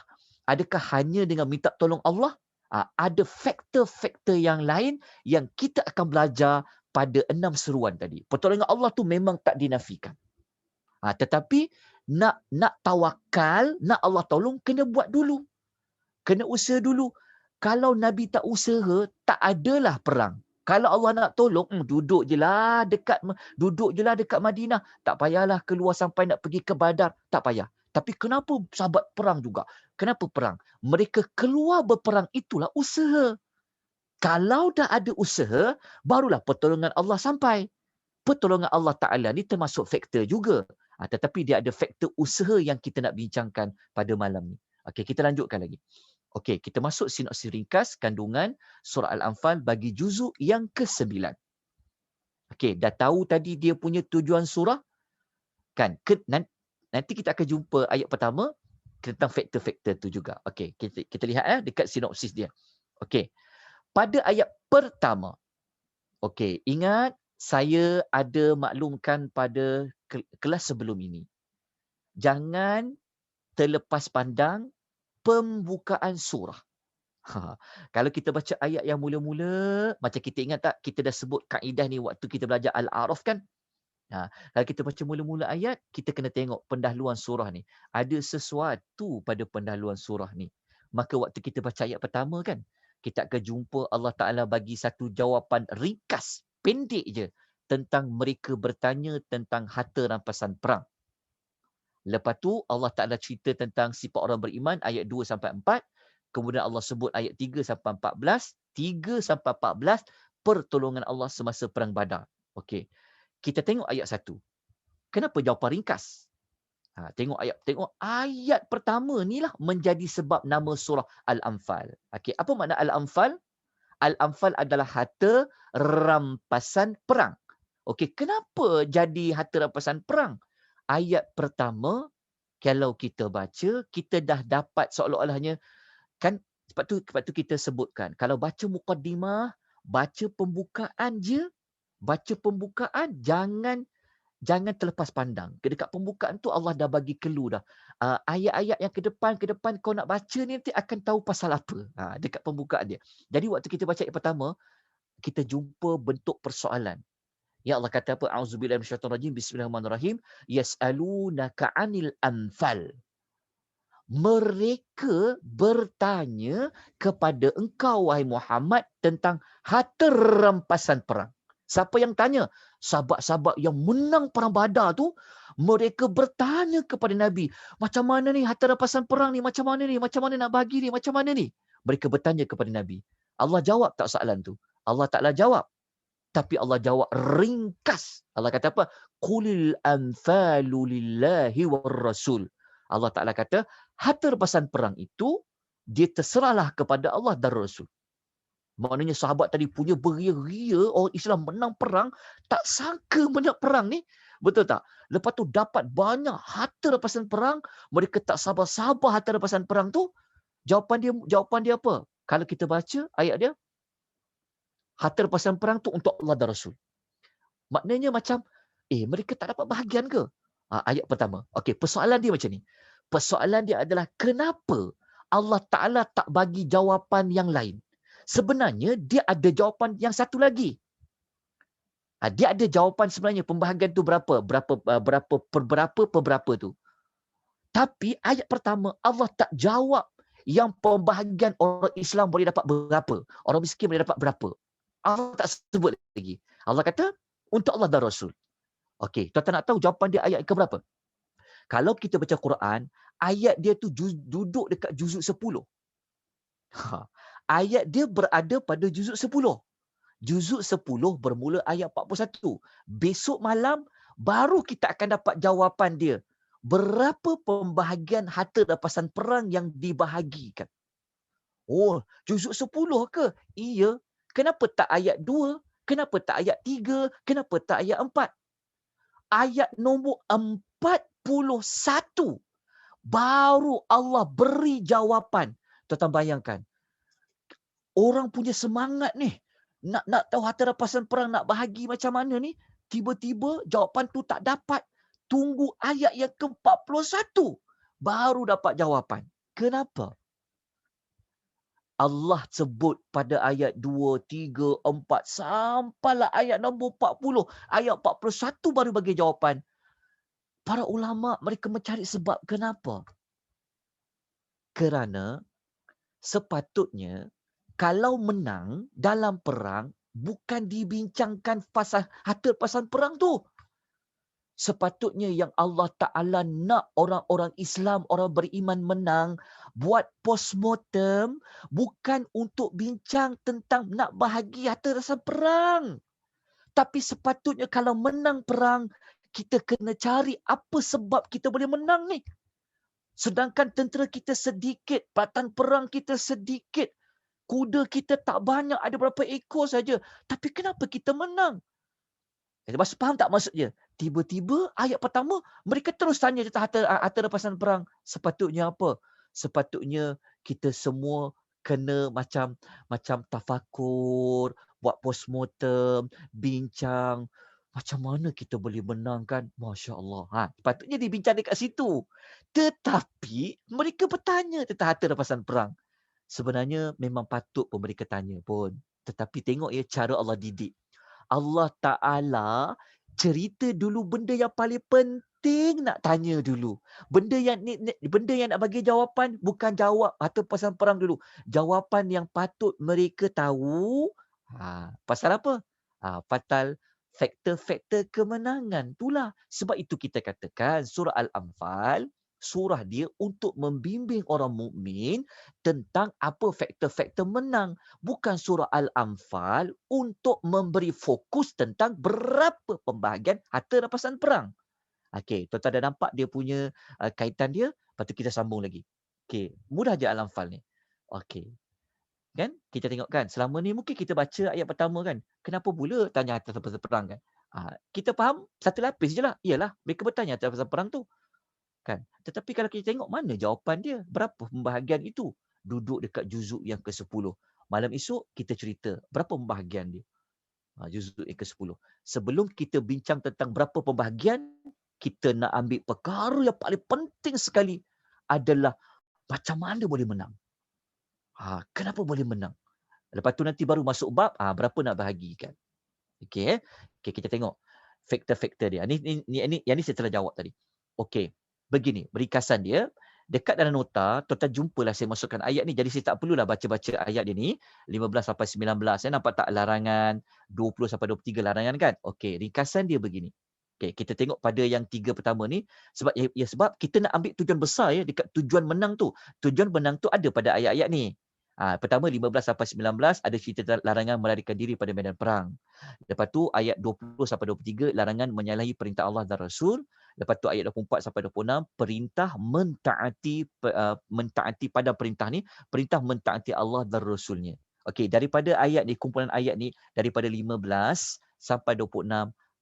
Speaker 1: hanya dengan minta tolong Allah? Ada faktor-faktor yang lain yang kita akan belajar pada 6 seruan tadi. Pertolongan Allah tu memang tak dinafikan. Tetapi nak tawakal, nak Allah tolong, kena buat dulu. Kena usaha dulu. Kalau Nabi tak usaha, tak adalah perang. Kalau Allah nak tolong, duduk je lah dekat Madinah. Tak payahlah keluar sampai nak pergi ke Badar. Tak payah. Tapi kenapa sahabat perang juga? Kenapa perang? Mereka keluar berperang, itulah usaha. Kalau dah ada usaha, barulah pertolongan Allah sampai. Pertolongan Allah Ta'ala ni termasuk faktor juga. Tetapi dia ada faktor usaha yang kita nak bincangkan pada malam ni. Okey, kita lanjutkan lagi. Okey, kita masuk sinopsis ringkas kandungan surah Al-Anfal bagi juzuk yang ke-9. Okey, dah tahu tadi dia punya tujuan surah? Kan? Nanti kita akan jumpa ayat pertama tentang faktor-faktor tu juga. Okey, kita lihat dekat sinopsis dia. Okey. Pada ayat pertama. Okey, ingat saya ada maklumkan pada kelas sebelum ini. Jangan terlepas pandang pembukaan surah. Kalau kita baca ayat yang mula-mula, macam kita ingat tak, kita dah sebut kaedah ni waktu kita belajar Al-A'raf kan? Kalau kita baca mula-mula ayat, kita kena tengok pendahuluan surah ni. Ada sesuatu pada pendahuluan surah ni. Maka waktu kita baca ayat pertama kan, kita akan jumpa Allah Ta'ala bagi satu jawapan ringkas, pendek je, tentang mereka bertanya tentang harta rampasan perang. Lepas tu Allah Ta'ala cerita tentang sifat orang beriman ayat 2-4. Kemudian Allah sebut ayat 3-14. 3-14 pertolongan Allah semasa perang Badar. Okey. Kita tengok ayat 1. Kenapa jawapan ringkas? Tengok ayat pertama ni lah menjadi sebab nama surah Al-Anfal. Okey, apa makna Al-Anfal? Al-Anfal adalah harta rampasan perang. Okey, kenapa jadi harta rampasan perang? Ayat pertama, kalau kita baca, kita dah dapat seolah-olahnya, kan sebab tu kita sebutkan, kalau baca muqaddimah, baca pembukaan je, jangan terlepas pandang. Dekat pembukaan tu Allah dah bagi clue dah. Ayat-ayat yang ke depan kau nak baca ni nanti akan tahu pasal apa. Dekat pembukaan dia. Jadi waktu kita baca ayat pertama, kita jumpa bentuk persoalan. Ya Allah kata apa? A'udzubillahi minasyaitonirrajim. Bismillahirrahmanirrahim. Yas'alunaka 'anil anfal. Mereka bertanya kepada engkau wahai Muhammad tentang harta rampasan perang. Siapa yang tanya? Sahabat-sahabat yang menang perang Badar tu, mereka bertanya kepada Nabi, macam mana ni harta rampasan perang ni? Macam mana ni? Macam mana nak bagi ni? Macam mana ni? Mereka bertanya kepada Nabi. Allah jawab tak soalan tu? Allah Ta'ala jawab. Tapi Allah jawab ringkas. Allah kata apa? Qulil anfalu lillahi war rasul. Allah Ta'ala kata, harta rampasan perang itu, dia terserahlah kepada Allah dan Rasul. Maknanya sahabat tadi punya beria-ria, orang Islam menang perang, tak sangka menang perang ni. Betul tak? Lepas tu dapat banyak harta rampasan perang, mereka tak sabar-sabar harta rampasan perang tu. Jawapan dia apa? Kalau kita baca ayat dia, harta rampasan perang tu untuk Allah dan Rasul. Maknanya macam, mereka tak dapat bahagian ke? Ayat pertama. Okey, persoalan dia macam ni. Persoalan dia adalah kenapa Allah Ta'ala tak bagi jawapan yang lain? Sebenarnya dia ada jawapan yang satu lagi. Dia ada jawapan sebenarnya pembahagian tu berapa tu. Tapi ayat pertama Allah tak jawab yang pembahagian orang Islam boleh dapat berapa, orang miskin boleh dapat berapa. Allah tak sebut lagi. Allah kata untuk Allah dan Rasul. Okey, tuan-tuan nak tahu jawapan dia ayat ke berapa? Kalau kita baca Quran, ayat dia tu duduk dekat juzuk 10. Ayat dia berada pada juzuk 10. Juzuk 10 bermula ayat 41. Besok malam baru kita akan dapat jawapan dia. Berapa pembahagian harta rampasan perang yang dibahagikan? Oh, juzuk 10 ke? Iya. Kenapa tak ayat 2? Kenapa tak ayat 3? Kenapa tak ayat 4? Ayat nombor 41 baru Allah beri jawapan. Tuan-tuan bayangkan, orang punya semangat ni nak tahu harta rampasan perang, nak bahagi macam mana ni, tiba-tiba jawapan tu tak dapat. Tunggu ayat yang ke-41 baru dapat jawapan. Kenapa? Allah sebut pada ayat 2, 3, 4 sampailah ayat nombor 40. Ayat 41 baru bagi jawapan. Para ulama mereka mencari sebab kenapa? Kerana sepatutnya kalau menang dalam perang bukan dibincangkan pasal harta rampasan perang tu. Sepatutnya yang Allah Ta'ala nak orang-orang Islam, orang beriman menang, buat postmortem bukan untuk bincang tentang nak bahagi harta rampasan perang. Tapi sepatutnya kalau menang perang, kita kena cari apa sebab kita boleh menang ni. Sedangkan tentera kita sedikit, peralatan perang kita sedikit, kuda kita tak banyak, ada berapa ekor saja. Tapi kenapa kita menang? Faham tak maksudnya? Tiba-tiba ayat pertama, mereka terus tanya tentang harta rampasan perang. Sepatutnya apa? Sepatutnya kita semua kena macam tafakur, buat postmortem, bincang. Macam mana kita boleh menangkan? Masya Allah. Sepatutnya dibincang dekat situ. Tetapi mereka bertanya tentang harta rampasan perang. Sebenarnya memang patut pun mereka tanya pun. Tetapi tengok ya cara Allah didik. Allah Ta'ala cerita dulu benda yang paling penting nak tanya dulu. Benda yang nak bagi jawapan bukan jawab atau pasal perang dulu. Jawapan yang patut mereka tahu pasal apa? Pasal faktor-faktor kemenangan. Itulah. Sebab itu kita katakan surah Al-Anfal, surah dia untuk membimbing orang mukmin tentang apa faktor-faktor menang. Bukan surah Al-Anfal untuk memberi fokus tentang berapa pembahagian harta rampasan perang. Okey, tuan-tuan dah nampak dia punya kaitan dia, lepas tu kita sambung lagi. Okey, mudah je Al-Anfal ni. Okey. Kan? Kita tengok kan, selama ni mungkin kita baca ayat pertama kan, kenapa pula tanya harta rampasan perang kan? Kita faham satu lapis je lah. Iyalah, mereka bertanya harta rampasan perang tu. Kan? Tetapi kalau kita tengok mana jawapan dia, berapa pembahagian itu? Duduk dekat juzuk yang ke-10. Malam esok kita cerita berapa pembahagian dia. Juzuk yang ke-10. Sebelum kita bincang tentang berapa pembahagian, kita nak ambil perkara yang paling penting sekali adalah macam mana boleh menang. Kenapa boleh menang? Lepas tu nanti baru masuk bab, berapa nak bahagikan. Okey, okay, kita tengok faktor-faktor dia. Yang ni saya telah jawab tadi. Okey, begini, ringkasan dia. Dekat dalam nota, tuan-tuan jumpalah saya masukkan ayat ni. Jadi saya tak perlulah baca-baca ayat dia ni. 15 sampai 19. Saya nampak tak larangan. 20 sampai 23 larangan kan? Okey, ringkasan dia begini. Okey, kita tengok pada yang 3 pertama ni. Sebab kita nak ambil tujuan besar ya. Dekat tujuan menang tu. Tujuan menang tu ada pada ayat-ayat ni. Pertama 15 sampai 19 ada cerita larangan melarikan diri pada medan perang. Lepas tu ayat 20 sampai 23 larangan menyalahi perintah Allah dan Rasul. Lepas tu ayat 24 sampai 26 perintah mentaati pada perintah ni, perintah mentaati Allah dan Rasulnya. Okey, daripada ayat ni, kumpulan ayat ni daripada 15 sampai 26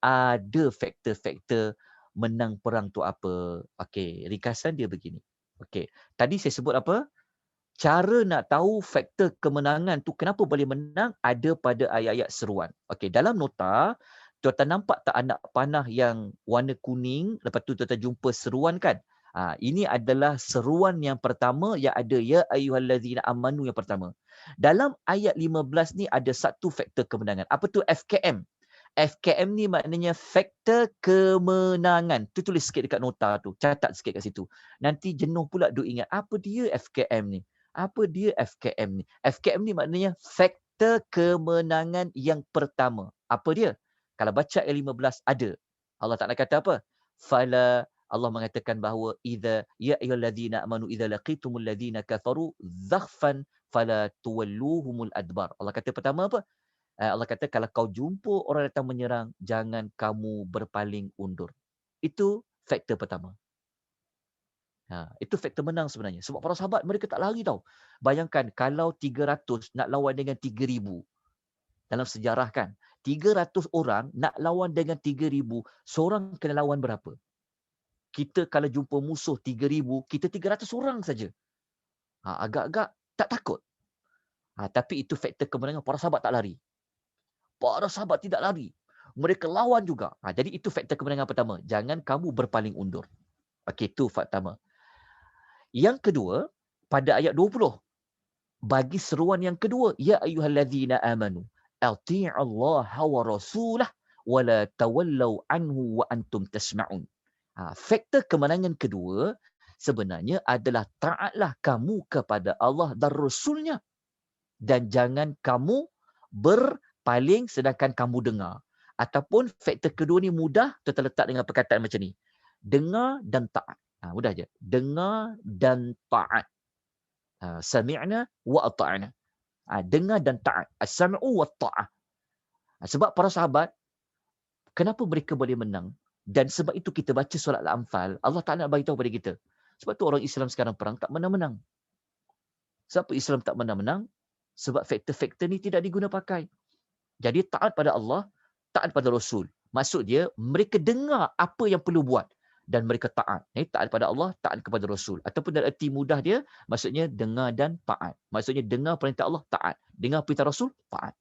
Speaker 1: ada faktor-faktor menang perang tu apa. Okey, ringkasan dia begini. Okey, tadi saya sebut apa? Cara nak tahu faktor kemenangan tu kenapa boleh menang ada pada ayat-ayat seruan. Okey, dalam nota, tuan-tuan nampak tak anak panah yang warna kuning, lepas tu tuan-tuan jumpa seruan kan? Ini adalah seruan yang pertama yang ada ya ayyuhallazina amanu yang pertama. Dalam ayat 15 ni ada satu faktor kemenangan. Apa tu FKM? FKM ni maknanya faktor kemenangan. Tu tulis sikit dekat nota tu. Catat sikit kat situ. Nanti jenuh pula duk ingat apa dia FKM ni. Apa dia FKM ni? FKM ni maknanya faktor kemenangan yang pertama. Apa dia? Kalau baca ayat 15 ada. Allah Ta'ala kata apa? Fala Allah mengatakan bahawa idza ya ayyuhallazina amanu idza laqitumul ladzina kafaru zakhfan fala tuwalluhumul adbar. Allah kata pertama apa? Allah kata kalau kau jumpa orang datang menyerang jangan kamu berpaling undur. Itu faktor pertama. Itu faktor menang sebenarnya. Sebab para sahabat mereka tak lari tau. Bayangkan kalau 300 nak lawan dengan 3,000. Dalam sejarah kan. 300 orang nak lawan dengan 3,000. Seorang kena lawan berapa? Kita kalau jumpa musuh 3,000, kita 300 orang saja. Agak-agak tak takut. Tapi itu faktor kemenangan. Para sahabat tak lari. Para sahabat tidak lari. Mereka lawan juga. Jadi itu faktor kemenangan pertama. Jangan kamu berpaling undur. Okey, itu faktor pertama. Yang kedua, pada ayat 20. Bagi seruan yang kedua, ya ayyuhallazina amanu ati'allaha wa rasulah wa la tawallau anhu wa antum tasma'un. Faktor kemenangan kedua sebenarnya adalah taatlah kamu kepada Allah dan Rasulnya dan jangan kamu berpaling sedangkan kamu dengar. Ataupun faktor kedua ni mudah, terletak dengan perkataan macam ni. Dengar dan taat. Mudah je. Dengar dan taat. Sami'na wa ata'na. Dengar dan taat. As-sam'u wa ta'ah. Sebab para sahabat, kenapa mereka boleh menang? Dan sebab itu kita baca surah Al-Anfal, Allah Ta'ala nak beritahu kepada kita. Sebab tu orang Islam sekarang perang tak menang-menang. Siapa Islam tak menang-menang? Sebab faktor-faktor ni tidak diguna pakai. Jadi taat pada Allah, taat pada Rasul. Maksud dia, mereka dengar apa yang perlu buat dan mereka taat. Taat pada Allah, taat kepada Rasul. Ataupun dalam erti mudah dia, maksudnya dengar dan taat. Maksudnya dengar perintah Allah, taat. Dengar perintah Rasul, taat.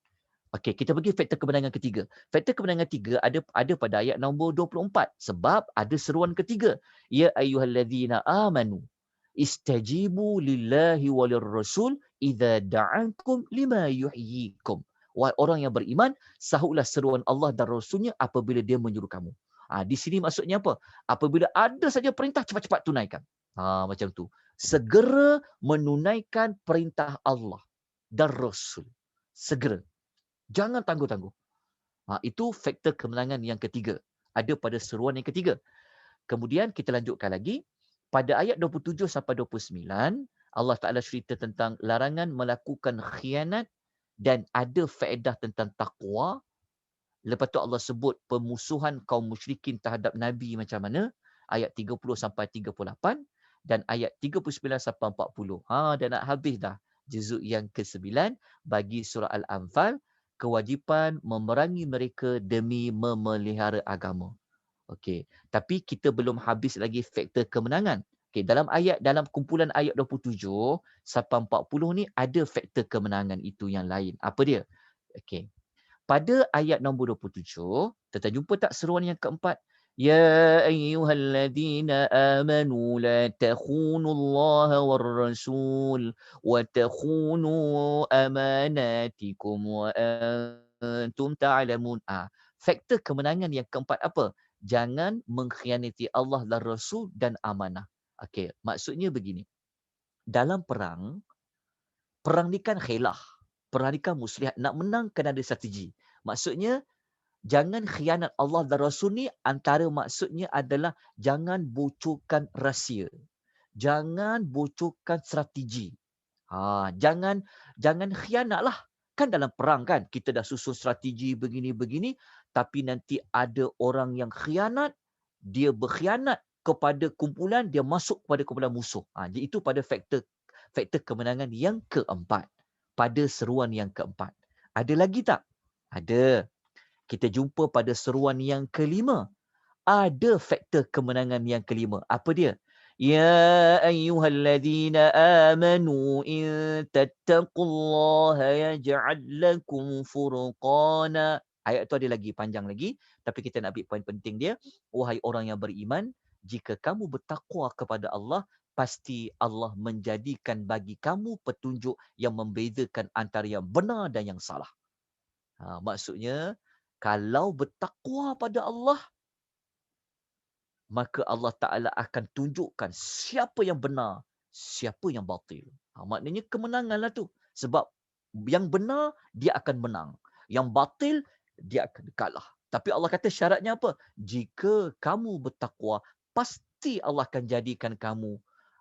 Speaker 1: Okey, kita pergi faktor kemenangan ketiga. Faktor kemenangan ketiga ada pada ayat nombor 24. Sebab ada seruan ketiga. Ya ayyuhalladzina amanu istajibu lillahi walir rasul idza da'ankum lima yuhyikum. Wahai orang yang beriman, sahutlah seruan Allah dan Rasulnya apabila dia menyuruh kamu. Di sini maksudnya apa? Apabila ada saja perintah, cepat-cepat tunaikan. Macam tu. Segera menunaikan perintah Allah dan Rasul. Segera. Jangan tangguh-tangguh. Itu faktor kemenangan yang ketiga. Ada pada seruan yang ketiga. Kemudian kita lanjutkan lagi. Pada ayat 27 sampai 29, Allah Ta'ala cerita tentang larangan melakukan khianat dan ada faedah tentang taqwa. Lepas tu Allah sebut pemusuhan kaum musyrikin terhadap Nabi macam mana. Ayat 30 sampai 38 dan ayat 39 sampai 40. Dah nak habis dah. Juzuk yang ke-9 bagi surah Al-Anfal. Kewajipan memerangi mereka demi memelihara agama. Okey, tapi kita belum habis lagi faktor kemenangan. Okey, dalam kumpulan ayat 27 sampai 40 ni ada faktor kemenangan itu yang lain. Apa dia? Okey. Pada ayat nombor 27, kita jumpa tak seruan yang keempat? Ya ayyuhalladzina amanu la takhunu Allah war rasul wa takhunu amanatikum wa antum ta'lamun. Faktor kemenangan yang keempat apa? Jangan mengkhianati Allah dan Rasul dan amanah. Okey, maksudnya begini. Dalam perang ni kan khilah. Perang ni kan muslihat. Nak menang kena ada strategi. Maksudnya, jangan khianat Allah dan Rasul ni antara maksudnya adalah jangan bocorkan rahsia. Jangan bocorkan strategi. Jangan khianat lah. Kan dalam perang kan, kita dah susun strategi begini-begini, tapi nanti ada orang yang khianat, dia berkhianat kepada kumpulan, dia masuk kepada kumpulan musuh. Jadi itu pada faktor kemenangan yang keempat. Pada seruan yang keempat. Ada lagi tak? Ada. Kita jumpa pada seruan yang kelima. Ada faktor kemenangan yang kelima. Apa dia? Ya ayyuhalladzina amanu in tattaqullaha yaj'al lakum furqana. Ayat tu ada lagi, panjang lagi. Tapi kita nak ambil poin penting dia. Wahai orang yang beriman, jika kamu bertakwa kepada Allah, pasti Allah menjadikan bagi kamu petunjuk yang membezakan antara yang benar dan yang salah. Maksudnya, kalau bertakwa pada Allah, maka Allah Ta'ala akan tunjukkan siapa yang benar, siapa yang batil. Maknanya kemenanganlah tu. Sebab yang benar, dia akan menang. Yang batil, dia akan kalah. Tapi Allah kata syaratnya apa? Jika kamu bertakwa, pasti Allah akan jadikan kamu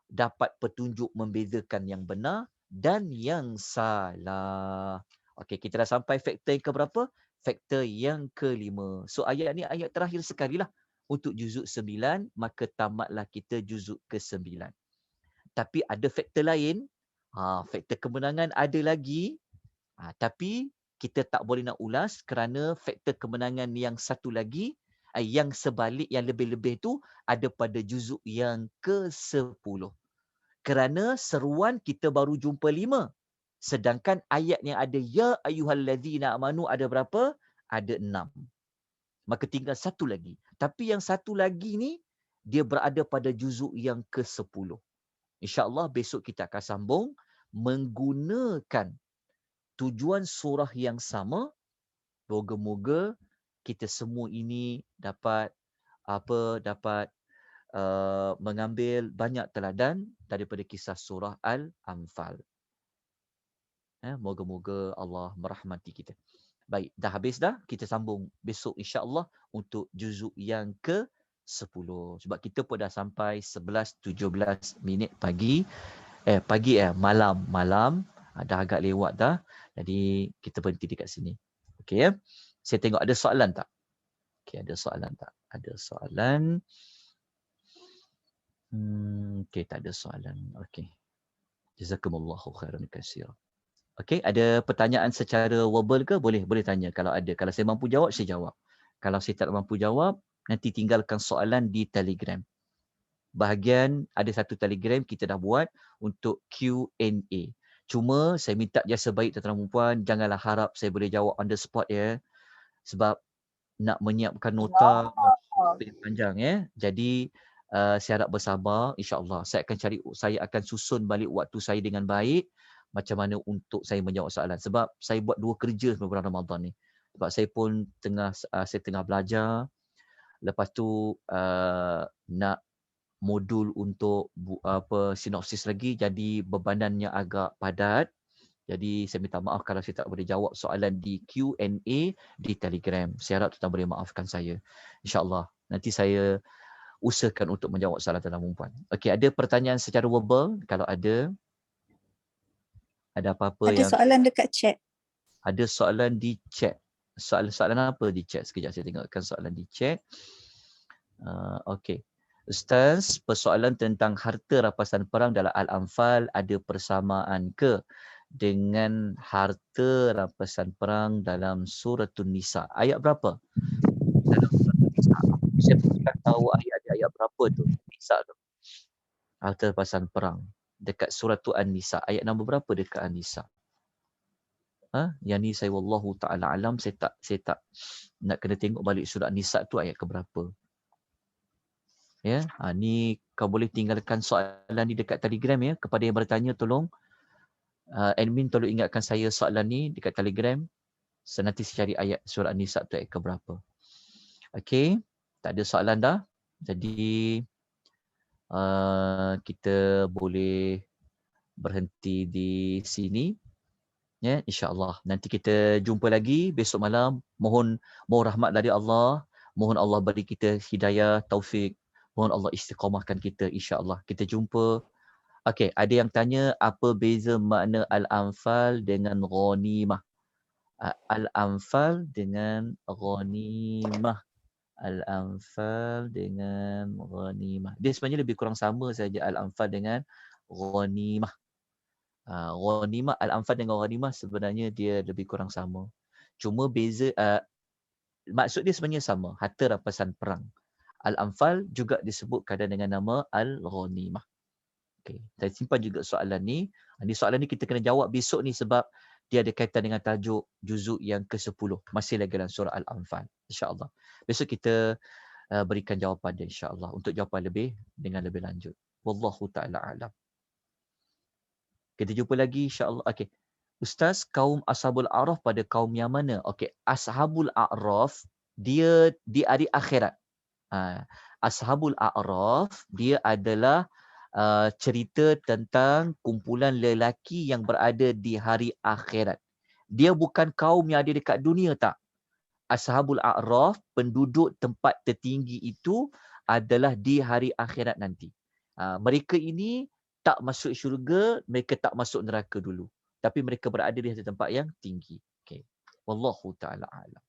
Speaker 1: dapat petunjuk membezakan yang benar dan yang salah. Okey, kita dah sampai faktor yang keberapa? Faktor yang kelima. So ayat ni ayat terakhir sekali lah. Untuk juzuk 9, maka tamatlah kita juzuk ke-9. Tapi ada faktor lain. Faktor kemenangan ada lagi. Tapi kita tak boleh nak ulas kerana faktor kemenangan yang satu lagi, yang sebalik, yang lebih-lebih tu ada pada juzuk yang ke-10. Kerana seruan kita baru jumpa 5. Sedangkan ayat yang ada ya ayyuhalladzina amanu ada berapa? Ada 6. Maka tinggal satu lagi. Tapi yang satu lagi ni, dia berada pada juzuk yang ke-10. InsyaAllah besok kita akan sambung menggunakan tujuan surah yang sama. Moga-moga kita semua ini dapat mengambil banyak teladan daripada kisah surah Al-Anfal. Moga-moga Allah merahmati kita. Baik, dah habis dah. Kita sambung besok insya-Allah untuk juzuk yang ke-10. Sebab kita pun dah sampai 11:17 pagi. Malam. Dah agak lewat dah. Jadi kita berhenti dekat sini. Okey ya. Saya tengok ada soalan tak? Okey, ada soalan tak? Ada soalan. Okey, tak ada soalan. Okey. Jazakumullahu khairan katsira. Okey, ada pertanyaan secara verbal ke? Boleh tanya kalau ada. Kalau saya mampu jawab, saya jawab. Kalau saya tak mampu jawab, nanti tinggalkan soalan di Telegram. Bahagian ada satu Telegram kita dah buat untuk Q&A. Cuma saya minta jasa baik tuan-tuan dan puan, janganlah harap saya boleh jawab on the spot ya. Sebab nak menyiapkan nota panjang ya. Jadi saya harap bersabar, insya-Allah saya akan susun balik waktu saya dengan baik macam mana untuk saya menjawab soalan. Sebab saya buat 2 kerja selama bulan Ramadan ni. Sebab saya pun saya tengah belajar. Lepas tu nak modul untuk sinopsis lagi, jadi bebanannya agak padat. Jadi saya minta maaf kalau saya tak boleh jawab soalan di Q&A di Telegram. Saya harap tuan boleh maafkan saya. InsyaAllah. Nanti saya usahakan untuk menjawab soalan tuan-tuan dan puan. Okey, ada pertanyaan secara verbal? Kalau ada apa-apa
Speaker 2: Ada
Speaker 1: yang...
Speaker 2: soalan dekat chat.
Speaker 1: Ada soalan di chat. Soalan apa di chat? Sekejap saya tengokkan soalan di chat. Okey. Ustaz, persoalan tentang harta rampasan perang dalam Al-Anfal ada persamaan ke dengan harta rampasan perang dalam surah An-Nisa? Ayat berapa? Dalam surah An-Nisa. Saya pun tak tahu ayat berapa tu. Nisa tu. Harta rampasan perang. Dekat surah An-Nisa. Ayat nombor berapa dekat An-Nisa? Yang ni saya wallahu ta'ala alam. Saya tak nak kena tengok balik surah An-Nisa tu ayat ke berapa. Ya, ni kau boleh tinggalkan soalan ni dekat Telegram ya. Kepada yang bertanya tolong admin tolong ingatkan saya soalan ni dekat Telegram. So, nanti saya cari ayat surah An-Nisa tu ayat ke berapa. Okey, tak ada soalan dah. Jadi kita boleh berhenti di sini. Ya, insya-Allah. Nanti kita jumpa lagi besok malam. Mohon rahmat dari Allah. Mohon Allah beri kita hidayah, taufik. Mohon Allah istiqamahkan kita, insya-Allah. Kita jumpa. Okey, ada yang tanya apa beza makna Al-Anfal dengan Ghanimah? Al-Anfal dengan Ghanimah. Al-Anfal dengan Ghanimah. Dia sebenarnya lebih kurang sama saja Al-Anfal dengan Ghanimah. Ghanimah, Al-Anfal dengan Ghanimah sebenarnya dia lebih kurang sama. Cuma beza, maksud dia sebenarnya sama, harta rampasan perang. Al-Anfal juga disebut kadang dengan nama Al-Ghanimah. Okay. Saya simpan juga soalan ni. Soalan ni kita kena jawab besok ni sebab dia ada kaitan dengan tajuk juzuk yang ke-10. Masih lagi dalam surah Al-Anfal. InsyaAllah. Besok kita berikan jawapan dia insyaAllah. Untuk jawapan dengan lebih lanjut. Wallahu ta'ala alam. Kita jumpa lagi insyaAllah. Okay. Ustaz, kaum Ashabul A'raf pada kaum yang mana? Okay. Ashabul A'raf, dia di hari akhirat. Ashabul A'raf, dia adalah cerita tentang kumpulan lelaki yang berada di hari akhirat. Dia bukan kaum yang ada dekat dunia tak. Ashabul A'raf, penduduk tempat tertinggi itu adalah di hari akhirat nanti. Mereka ini tak masuk syurga, mereka tak masuk neraka dulu. Tapi mereka berada di tempat yang tinggi. Okay. Wallahu ta'ala a'lam.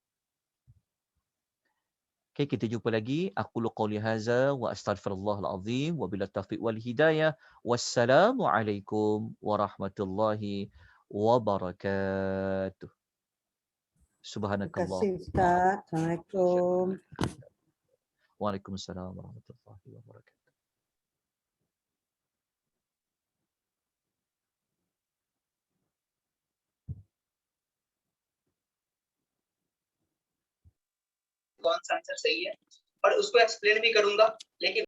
Speaker 1: Okay, kita jumpa lagi. Aku qouli hadza wa astaghfirullahal azim wa billahi taufiq wal hidayah. Wassalamualaikum warahmatullahi wabarakatuh. Subhanakallah.
Speaker 2: Terima kasih Ustaz. Assalamualaikum.
Speaker 1: Waalaikumsalam warahmatullahi wabarakatuh.
Speaker 3: कौन सा आंसर सही है और उसको एक्सप्लेन भी करूंगा लेकिन